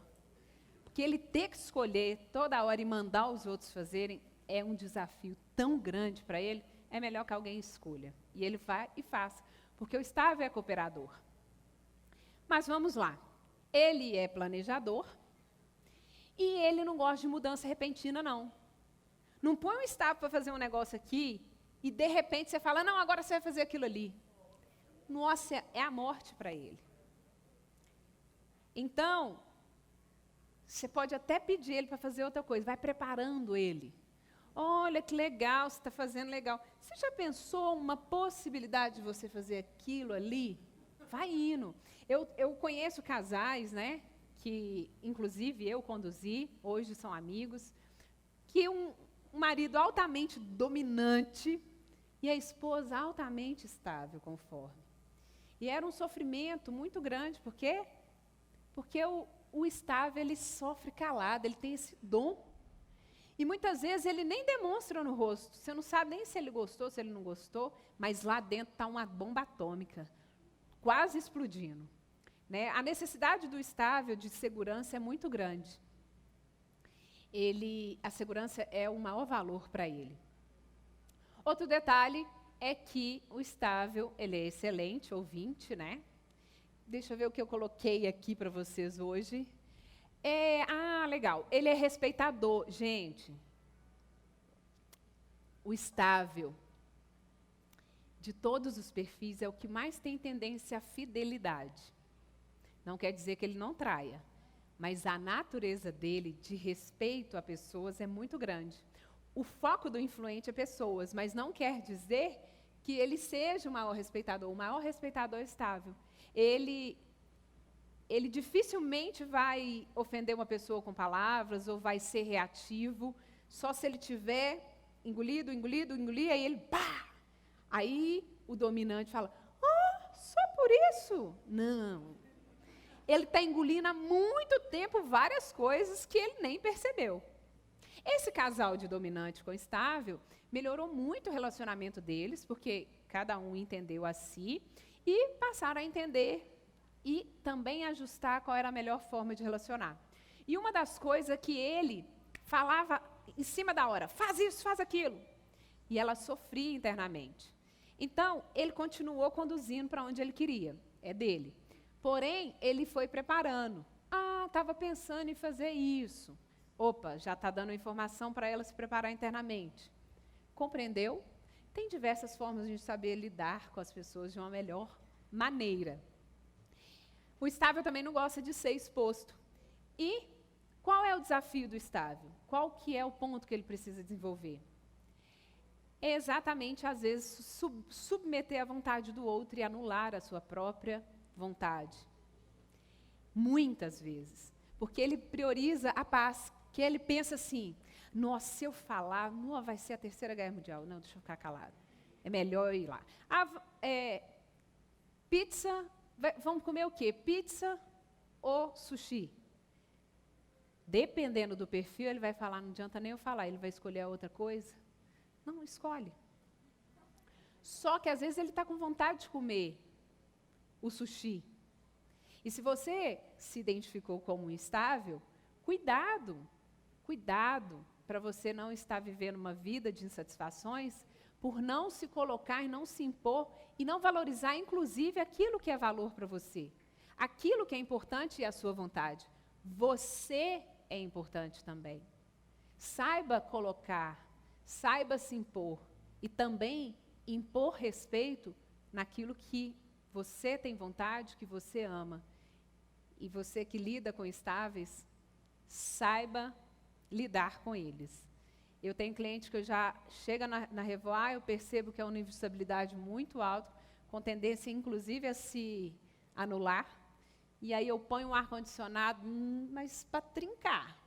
Porque ele ter que escolher toda hora e mandar os outros fazerem é um desafio tão grande para ele, é melhor que alguém escolha. E ele vai e faz. Porque o estável é cooperador. Mas vamos lá. Ele é planejador e ele não gosta de mudança repentina, não. Não põe um estável para fazer um negócio aqui e, de repente, você fala, não, agora você vai fazer aquilo ali. Nossa, é a morte para ele. Então, você pode até pedir ele para fazer outra coisa, vai preparando ele. Olha, que legal, você está fazendo legal. Você já pensou uma possibilidade de você fazer aquilo ali? Vai indo. Eu conheço casais, né, que, inclusive, eu conduzi, hoje são amigos, que um marido altamente dominante e a esposa altamente estável, conforme. E era um sofrimento muito grande, por quê? Porque o estável, ele sofre calado, ele tem esse dom. E muitas vezes ele nem demonstra no rosto, você não sabe nem se ele gostou, se ele não gostou, mas lá dentro está uma bomba atômica, quase explodindo. Né? A necessidade do estável de segurança é muito grande. A segurança é o maior valor para ele. Outro detalhe é que o estável, ele é excelente ouvinte, né? Deixa eu ver o que eu coloquei aqui para vocês hoje. Legal. Ele é respeitador. Gente, o estável, de todos os perfis, é o que mais tem tendência à fidelidade. Não quer dizer que ele não traia, mas a natureza dele de respeito a pessoas é muito grande. O foco do influente é pessoas, mas não quer dizer que ele seja o maior respeitador. O maior respeitador é estável. Ele dificilmente vai ofender uma pessoa com palavras ou vai ser reativo, só se ele tiver engolido, aí ele, pá! Aí o dominante fala, só por isso? Não. Ele está engolindo há muito tempo várias coisas que ele nem percebeu. Esse casal de dominante com estável melhorou muito o relacionamento deles, porque cada um entendeu a si, e passaram a entender e também ajustar qual era a melhor forma de relacionar. E uma das coisas que ele falava em cima da hora, faz isso, faz aquilo. E ela sofria internamente. Então, ele continuou conduzindo para onde ele queria, é dele. Porém, ele foi preparando. Estava pensando em fazer isso. Opa, já está dando informação para ela se preparar internamente. Compreendeu? Tem diversas formas de saber lidar com as pessoas de uma melhor maneira. O estável também não gosta de ser exposto. E qual é o desafio do estável? Qual que é o ponto que ele precisa desenvolver? É exatamente, às vezes, submeter a vontade do outro e anular a sua própria vontade. Muitas vezes. Porque ele prioriza a paz, que ele pensa assim, nossa, se eu falar, vai ser a Terceira Guerra Mundial. Não, deixa eu ficar calado. É melhor eu ir lá. Pizza, vamos comer o quê? Pizza ou sushi? Dependendo do perfil, ele vai falar, não adianta nem eu falar, ele vai escolher a outra coisa. Não, escolhe. Só que às vezes ele está com vontade de comer o sushi. E se você se identificou como instável, cuidado para você não estar vivendo uma vida de insatisfações por não se colocar e não se impor e não valorizar, inclusive, aquilo que é valor para você. Aquilo que é importante é a sua vontade. Você é importante também. Saiba colocar, saiba se impor e também impor respeito naquilo que você tem vontade, que você ama. E você que lida com estáveis, saiba lidar com eles. Eu tenho cliente que eu já chega na Revoar, eu percebo que é um nível de estabilidade muito alto, com tendência, inclusive, a se anular. E aí eu ponho um ar-condicionado, mas para trincar.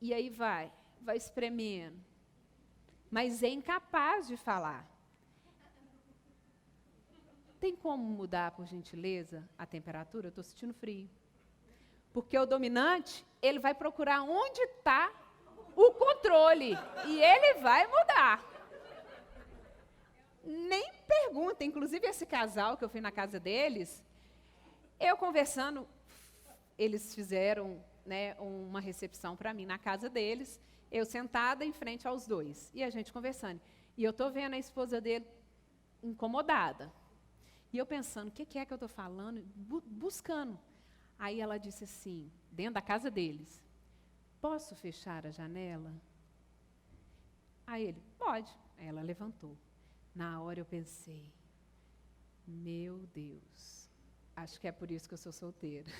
E aí vai espremendo. Mas é incapaz de falar. Tem como mudar, por gentileza, a temperatura? Eu estou sentindo frio. Porque o dominante, ele vai procurar onde está o controle. E ele vai mudar. Nem pergunta. Inclusive, esse casal que eu fui na casa deles, eu conversando, eles fizeram, né, uma recepção para mim na casa deles, eu sentada em frente aos dois. E a gente conversando. E eu estou vendo a esposa dele incomodada. E eu pensando, o que é que eu estou falando? Buscando. Aí ela disse assim, dentro da casa deles, posso fechar a janela? Aí ele, pode. Aí ela levantou. Na hora eu pensei, meu Deus, acho que é por isso que eu sou solteira.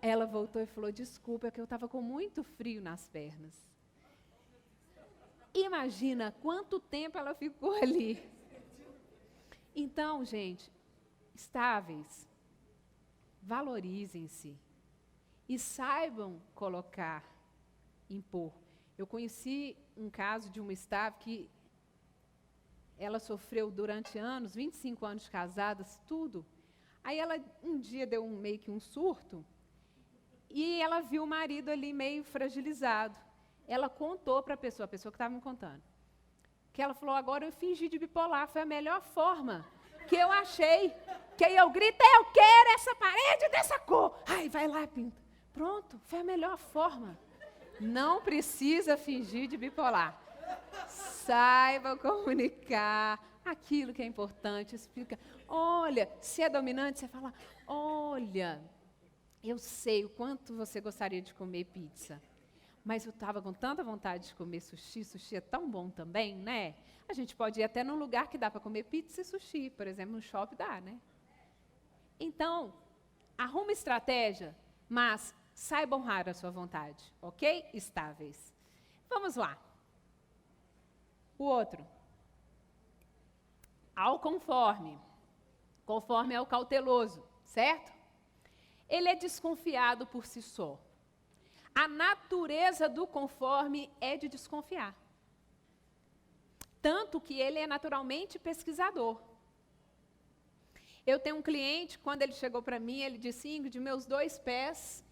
Ela voltou e falou, desculpa, é que eu estava com muito frio nas pernas. Imagina quanto tempo ela ficou ali. Então, gente, estáveis, valorizem-se e saibam colocar, impor. Eu conheci um caso de uma estável que ela sofreu durante anos, 25 anos de casadas, tudo. Aí ela um dia deu meio que um surto e ela viu o marido ali meio fragilizado. Ela contou para a pessoa que estava me contando, que ela falou, agora eu fingi de bipolar, foi a melhor forma que eu achei. Que aí eu grito, eu quero essa parede dessa cor. Ai, vai lá, pinta. Pronto, foi a melhor forma. Não precisa fingir de bipolar. Saiba comunicar aquilo que é importante, explica. Olha, se é dominante, você fala, olha, eu sei o quanto você gostaria de comer pizza. Mas eu estava com tanta vontade de comer sushi, sushi é tão bom também, né? A gente pode ir até num lugar que dá para comer pizza e sushi, por exemplo, no shopping dá, né? Então, arruma estratégia, mas saiba honrar a sua vontade, ok? Estáveis. Vamos lá. O outro. Ao conforme. Conforme é o cauteloso, certo? Ele é desconfiado por si só. A natureza do conforme é de desconfiar. Tanto que ele é naturalmente pesquisador. Eu tenho um cliente, quando ele chegou para mim, ele disse, Ingrid, meus 2 pés,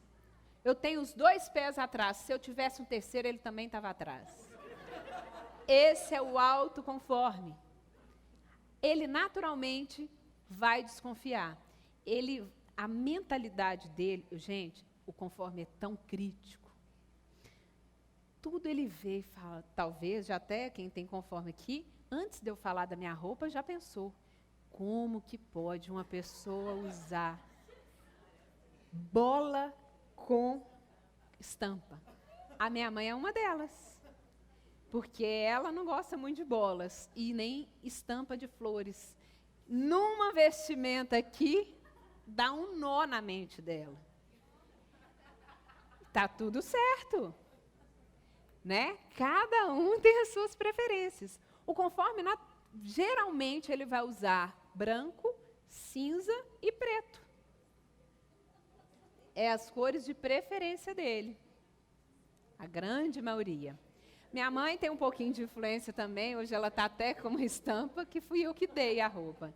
Eu tenho os 2 pés atrás. Se eu tivesse um terceiro, ele também estava atrás. Esse é o autoconforme. Ele naturalmente vai desconfiar. A mentalidade dele, gente, o conforme é tão crítico. Tudo ele vê e fala, talvez, já até quem tem conforme aqui, antes de eu falar da minha roupa, já pensou, como que pode uma pessoa usar bola com estampa? A minha mãe é uma delas, porque ela não gosta muito de bolas e nem estampa de flores. Numa vestimenta aqui, dá um nó na mente dela. Tá tudo certo, né? Cada um tem as suas preferências. O conforme, geralmente, ele vai usar branco, cinza e preto. É as cores de preferência dele. A grande maioria. Minha mãe tem um pouquinho de influência também, hoje ela está até com uma estampa, que fui eu que dei a roupa.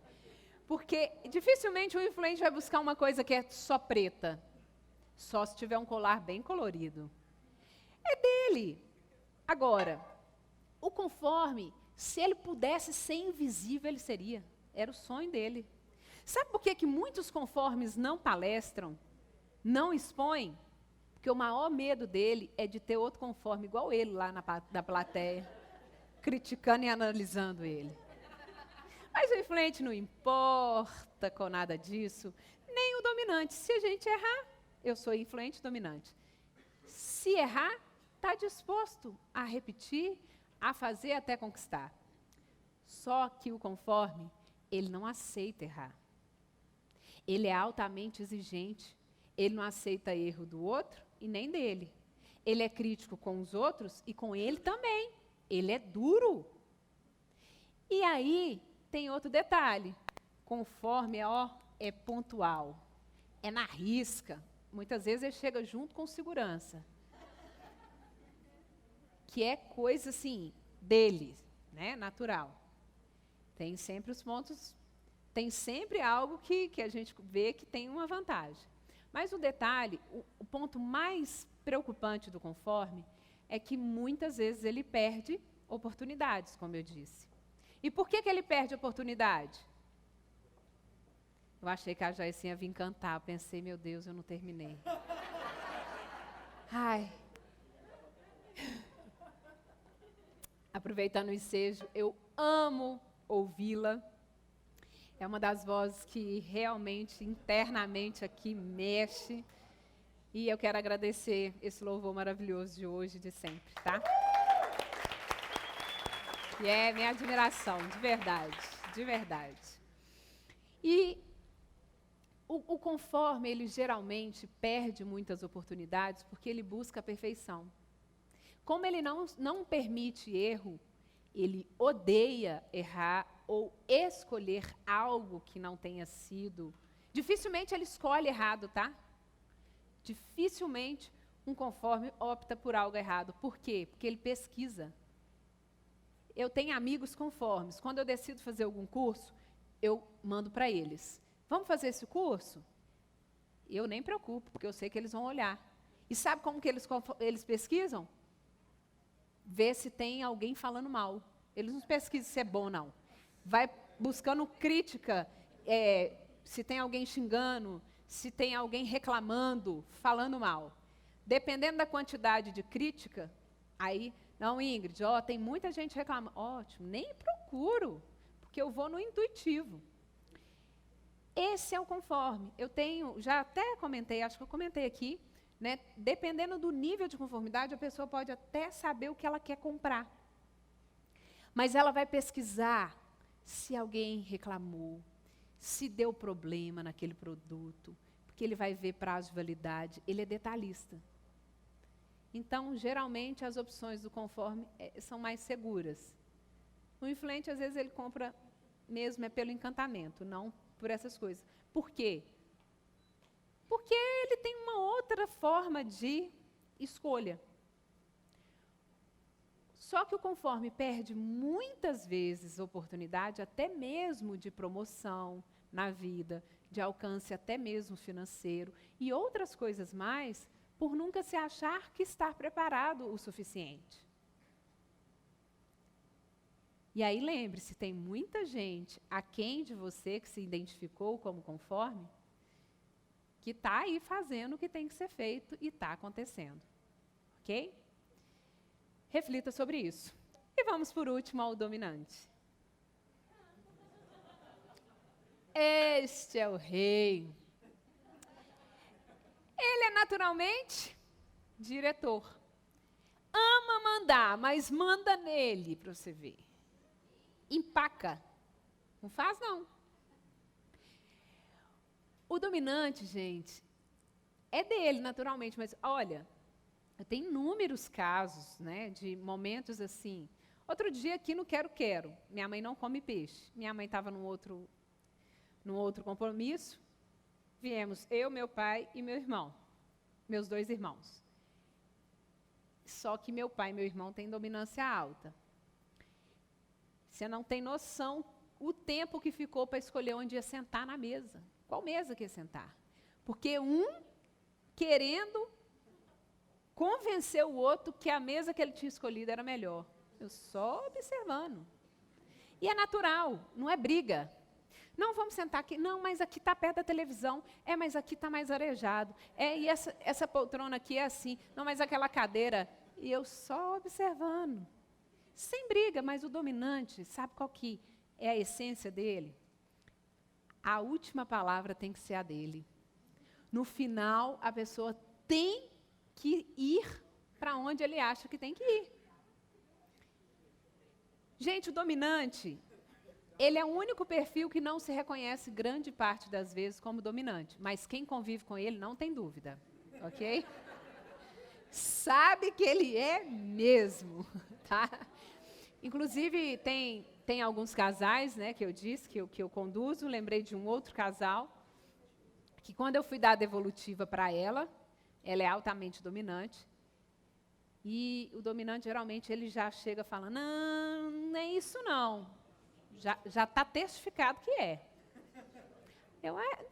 Porque dificilmente o influente vai buscar uma coisa que é só preta. Só se tiver um colar bem colorido. É dele. Agora, o conforme, se ele pudesse ser invisível, ele seria. Era o sonho dele. Sabe por que muitos conformes não palestram, não expõem? Porque o maior medo dele é de ter outro conforme igual ele lá na plateia, criticando e analisando ele. Mas o influente não importa com nada disso, nem o dominante. Se a gente errar, eu sou influente dominante. Se errar, está disposto a repetir, a fazer até conquistar. Só que o conforme, ele não aceita errar. Ele é altamente exigente. Ele não aceita erro do outro e nem dele. Ele é crítico com os outros e com ele também. Ele é duro. E aí, tem outro detalhe. Conforme é pontual. É na risca. Muitas vezes ele chega junto com segurança. Que é coisa assim, dele, né? Natural. Tem sempre os pontos, tem sempre algo que a gente vê que tem uma vantagem. Mas o detalhe, o ponto mais preocupante do conforme é que muitas vezes ele perde oportunidades, como eu disse. E por que ele perde oportunidade? Eu achei que a Joyce ia vir cantar, pensei, meu Deus, eu não terminei. Ai. Aproveitando o ensejo, eu amo ouvi-la. É uma das vozes que realmente, internamente aqui, mexe. E eu quero agradecer esse louvor maravilhoso de hoje e de sempre, tá? E é minha admiração, de verdade, de verdade. E o conforme, ele geralmente perde muitas oportunidades porque ele busca a perfeição. Como ele não permite erro, ele odeia errar ou escolher algo que não tenha sido. Dificilmente ele escolhe errado, tá? Dificilmente um conforme opta por algo errado. Por quê? Porque ele pesquisa. Eu tenho amigos conformes. Quando eu decido fazer algum curso, eu mando para eles. Vamos fazer esse curso? Eu nem preocupo, porque eu sei que eles vão olhar. E sabe como que eles pesquisam? Ver se tem alguém falando mal. Eles não pesquisam se é bom ou não. Vai buscando crítica, se tem alguém xingando, se tem alguém reclamando, falando mal. Dependendo da quantidade de crítica, aí, não, Ingrid, tem muita gente reclamando. Ótimo, nem procuro, porque eu vou no intuitivo. Esse é o conforme. Eu tenho, já até comentei, acho que eu comentei aqui, né, dependendo do nível de conformidade, a pessoa pode até saber o que ela quer comprar. Mas ela vai pesquisar se alguém reclamou, se deu problema naquele produto, porque ele vai ver prazo de validade, ele é detalhista. Então, geralmente, as opções do conforme são mais seguras. O influente, às vezes, ele compra mesmo pelo encantamento, não por essas coisas. Por quê? Porque ele tem uma outra forma de escolha. Só que o conforme perde muitas vezes oportunidade, até mesmo de promoção na vida, de alcance até mesmo financeiro, e outras coisas mais, por nunca se achar que está preparado o suficiente. E aí lembre-se, tem muita gente aquém de você que se identificou como conforme, que está aí fazendo o que tem que ser feito e está acontecendo. Ok? Reflita sobre isso. E vamos por último ao dominante. Este é o rei. Ele é naturalmente diretor. Ama mandar, mas manda nele para você ver. Empaca. Não faz, não. O dominante, gente, é dele naturalmente, mas olha, tem inúmeros casos, né, de momentos assim. Outro dia aqui no Quero-Quero, minha mãe não come peixe. Minha mãe estava num outro compromisso. Viemos eu, meu pai e meu irmão, meus 2 irmãos. Só que meu pai e meu irmão têm dominância alta. Você não tem noção o tempo que ficou para escolher onde ia sentar na mesa. Qual mesa que ia sentar? Porque um querendo convencer o outro que a mesa que ele tinha escolhido era melhor. Eu só observando. E é natural, não é briga. Não, vamos sentar aqui. Não, mas aqui está perto da televisão. É, mas aqui está mais arejado. É, e essa poltrona aqui é assim. Não, mas aquela cadeira. E eu só observando. Sem briga, mas o dominante, sabe qual que é a essência dele? A última palavra tem que ser a dele. No final, a pessoa tem que ir para onde ele acha que tem que ir. Gente, o dominante, ele é o único perfil que não se reconhece grande parte das vezes como dominante, mas quem convive com ele não tem dúvida, ok? Sabe que ele é mesmo, tá? Inclusive, tem alguns casais, né, que eu disse, que eu conduzo. Lembrei de um outro casal, que quando eu fui dar a devolutiva para ela é altamente dominante. E o dominante, geralmente, ele já chega falando, não, não é isso não. Já está testificado que é.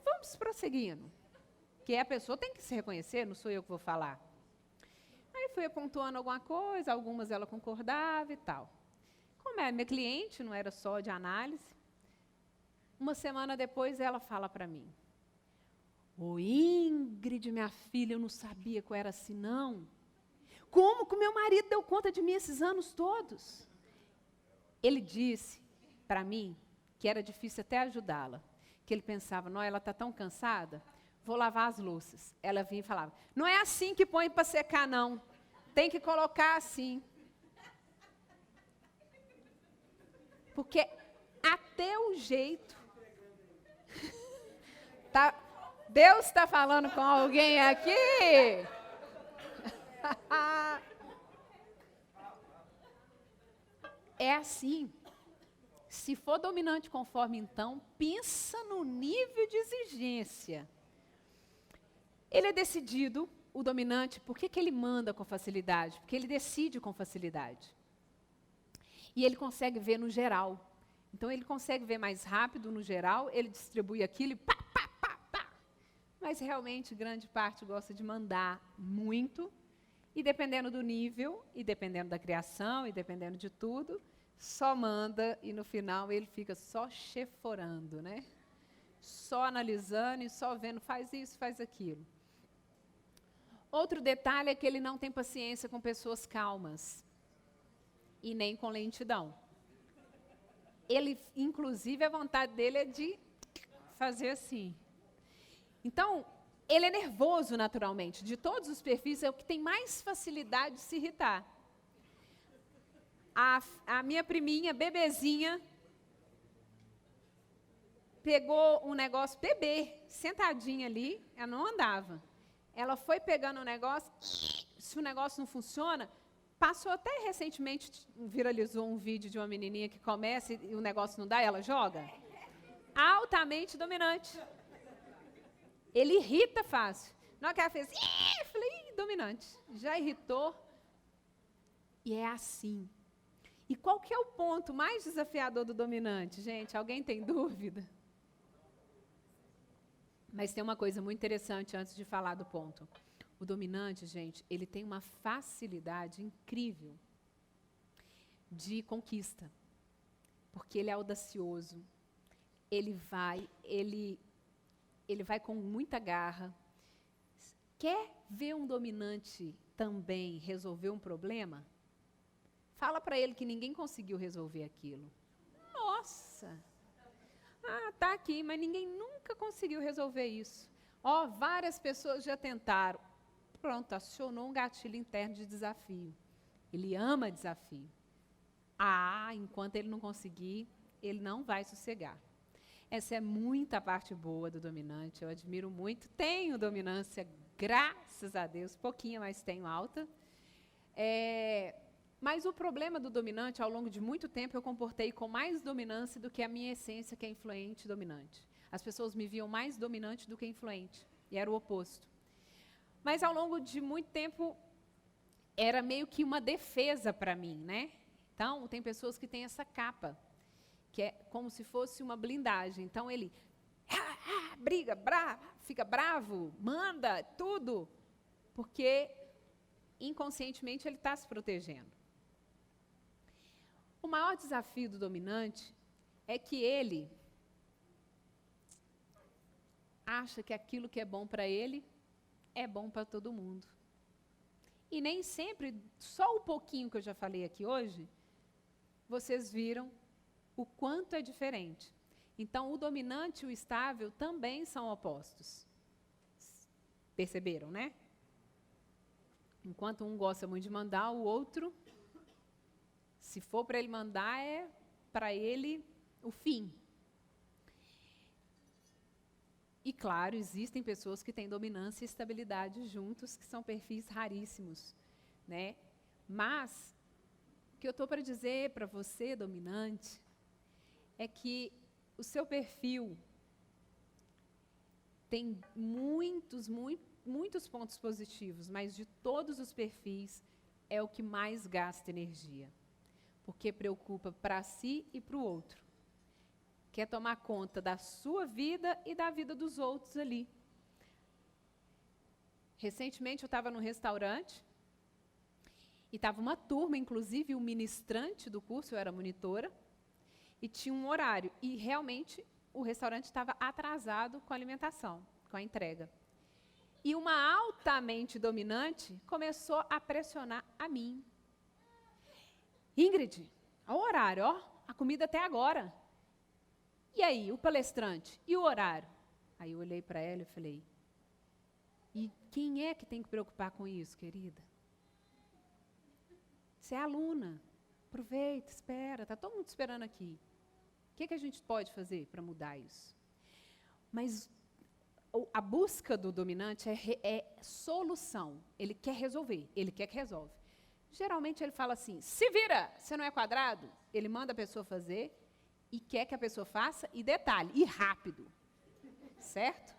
Vamos prosseguindo. Porque a pessoa tem que se reconhecer, não sou eu que vou falar. Aí fui pontuando alguma coisa, algumas ela concordava e tal. Como é minha cliente, não era só de análise, uma semana depois ela fala para mim, ô Ingrid, minha filha, eu não sabia que eu era assim, não. Como que o meu marido deu conta de mim esses anos todos? Ele disse para mim que era difícil até ajudá-la, que ele pensava, não, ela está tão cansada, vou lavar as louças. Ela vinha e falava, não é assim que põe para secar, não. Tem que colocar assim. Porque até o jeito... Deus está falando com alguém aqui? É assim. Se for dominante conforme, então, pensa no nível de exigência. Ele é decidido, o dominante, por que ele manda com facilidade? Porque ele decide com facilidade. E ele consegue ver no geral. Então, ele consegue ver mais rápido no geral, ele distribui aquilo e pá, pá, pá, pá. Mas, realmente, grande parte gosta de mandar muito. E, dependendo do nível, e dependendo da criação, e dependendo de tudo, só manda e, no final, ele fica só cheforando, né? Só analisando e só vendo, faz isso, faz aquilo. Outro detalhe é que ele não tem paciência com pessoas calmas. E nem com lentidão. Ele, inclusive, a vontade dele é de fazer assim. Então, ele é nervoso naturalmente. De todos os perfis, é o que tem mais facilidade de se irritar. A minha priminha, bebezinha, pegou um negócio, bebê, sentadinha ali, ela não andava. Ela foi pegando o negócio, se o negócio não funciona... Passou até recentemente, viralizou um vídeo de uma menininha que começa e o negócio não dá, ela joga. Altamente dominante. Ele irrita fácil. Na hora que ela fez, eu falei, dominante. Já irritou. E é assim. E qual que é o ponto mais desafiador do dominante, gente? Alguém tem dúvida? Mas tem uma coisa muito interessante antes de falar do ponto. O dominante, gente, ele tem uma facilidade incrível de conquista, porque ele é audacioso, ele vai com muita garra. Quer ver um dominante também resolver um problema? Fala para ele que ninguém conseguiu resolver aquilo. Nossa! Tá aqui, mas ninguém nunca conseguiu resolver isso. Várias pessoas já tentaram. Pronto, acionou um gatilho interno de desafio. Ele ama desafio. Enquanto ele não conseguir, ele não vai sossegar. Essa é muita parte boa do dominante, eu admiro muito. Tenho dominância, graças a Deus, pouquinha, mas tenho alta. Mas o problema do dominante, ao longo de muito tempo, eu comportei com mais dominância do que a minha essência, que é influente e dominante. As pessoas me viam mais dominante do que influente, e era o oposto. Mas, ao longo de muito tempo, era meio que uma defesa para mim, né? Então, tem pessoas que têm essa capa, que é como se fosse uma blindagem. Então, ele briga, fica bravo, manda tudo, porque inconscientemente ele está se protegendo. O maior desafio do dominante é que ele acha que aquilo que é bom para ele é bom para todo mundo. E nem sempre, só o pouquinho que eu já falei aqui hoje, vocês viram o quanto é diferente. Então, o dominante e o estável também são opostos. Perceberam, né? Enquanto um gosta muito de mandar, o outro, se for para ele mandar, é para ele o fim. E, claro, existem pessoas que têm dominância e estabilidade juntos, que são perfis raríssimos, né? Mas, o que eu estou para dizer para você, dominante, é que o seu perfil tem muitos pontos positivos, mas de todos os perfis é o que mais gasta energia, porque preocupa para si e para o outro. Quer tomar conta da sua vida e da vida dos outros ali. Recentemente eu estava num restaurante e estava uma turma, inclusive o ministrante do curso, eu era monitora, e tinha um horário. E realmente o restaurante estava atrasado com a alimentação, com a entrega. E uma altamente dominante começou a pressionar a mim. Ingrid, olha o horário, a comida até agora. E aí, o palestrante? E o horário? Aí eu olhei para ela e falei, e quem é que tem que preocupar com isso, querida? Você é aluna, aproveita, espera, está todo mundo esperando aqui. O que a gente pode fazer para mudar isso? Mas a busca do dominante é solução. Ele quer resolver, ele quer que resolve. Geralmente ele fala assim, se vira, você não é quadrado? Ele manda a pessoa fazer e quer que a pessoa faça, e detalhe, e rápido. Certo?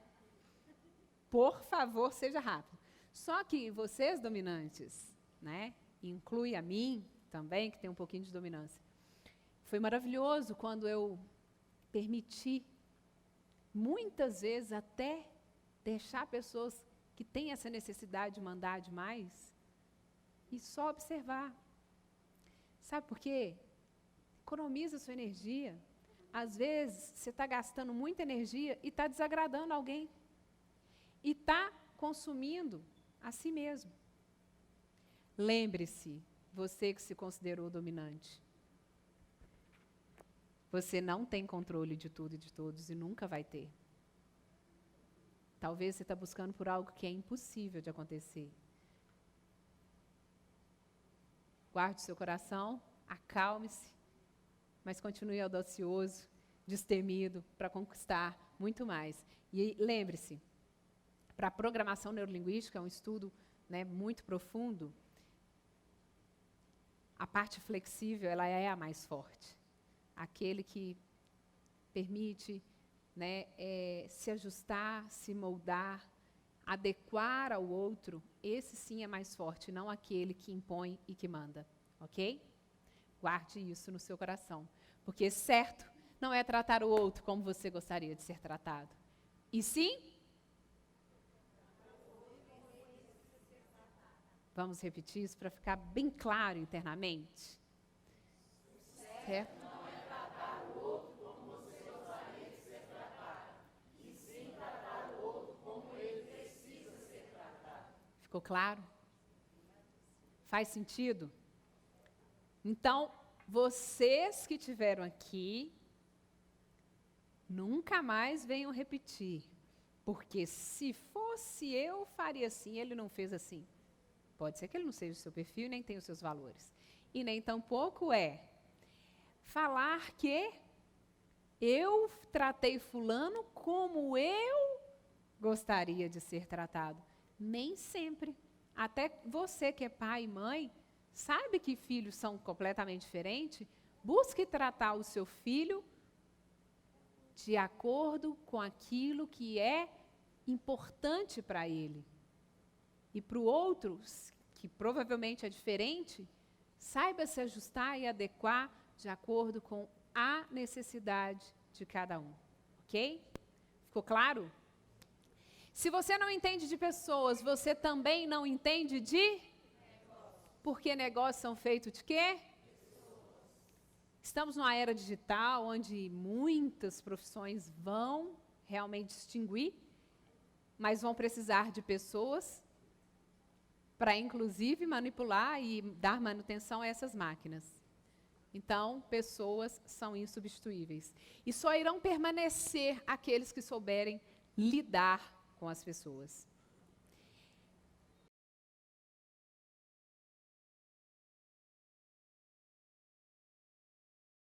Por favor, seja rápido. Só que vocês, dominantes, né, inclui a mim também, que tem um pouquinho de dominância, foi maravilhoso quando eu permiti, muitas vezes, até deixar pessoas que têm essa necessidade de mandar demais e só observar. Sabe por quê? Economiza sua energia. Às vezes, você está gastando muita energia e está desagradando alguém. E está consumindo a si mesmo. Lembre-se, você que se considerou dominante. Você não tem controle de tudo e de todos e nunca vai ter. Talvez você está buscando por algo que é impossível de acontecer. Guarde seu coração, acalme-se, mas continue audacioso, destemido, para conquistar muito mais. E lembre-se, para a programação neurolinguística, é um estudo, né, muito profundo, a parte flexível ela é a mais forte. Aquele que permite, né, se ajustar, se moldar, adequar ao outro, esse sim é mais forte, não aquele que impõe e que manda. Ok? Guarde isso no seu coração. Porque certo não é tratar o outro como você gostaria de ser tratado. E sim, Vamos repetir isso para ficar bem claro internamente? Certo? Ficou claro? Faz sentido? Então, vocês que estiveram aqui, nunca mais venham repetir. Porque se fosse eu, faria assim, ele não fez assim. Pode ser que ele não seja o seu perfil e nem tenha os seus valores. E nem tampouco é falar que eu tratei fulano como eu gostaria de ser tratado. Nem sempre. Até você que é pai e mãe, sabe que filhos são completamente diferentes? Busque tratar o seu filho de acordo com aquilo que é importante para ele. E para o outro, que provavelmente é diferente, saiba se ajustar e adequar de acordo com a necessidade de cada um. Ok? Ficou claro? Se você não entende de pessoas, você também não entende de? Porque negócios são feitos de quê? Estamos numa era digital onde muitas profissões vão realmente distinguir, mas vão precisar de pessoas para, inclusive, manipular e dar manutenção a essas máquinas. Então, pessoas são insubstituíveis. E só irão permanecer aqueles que souberem lidar com as pessoas.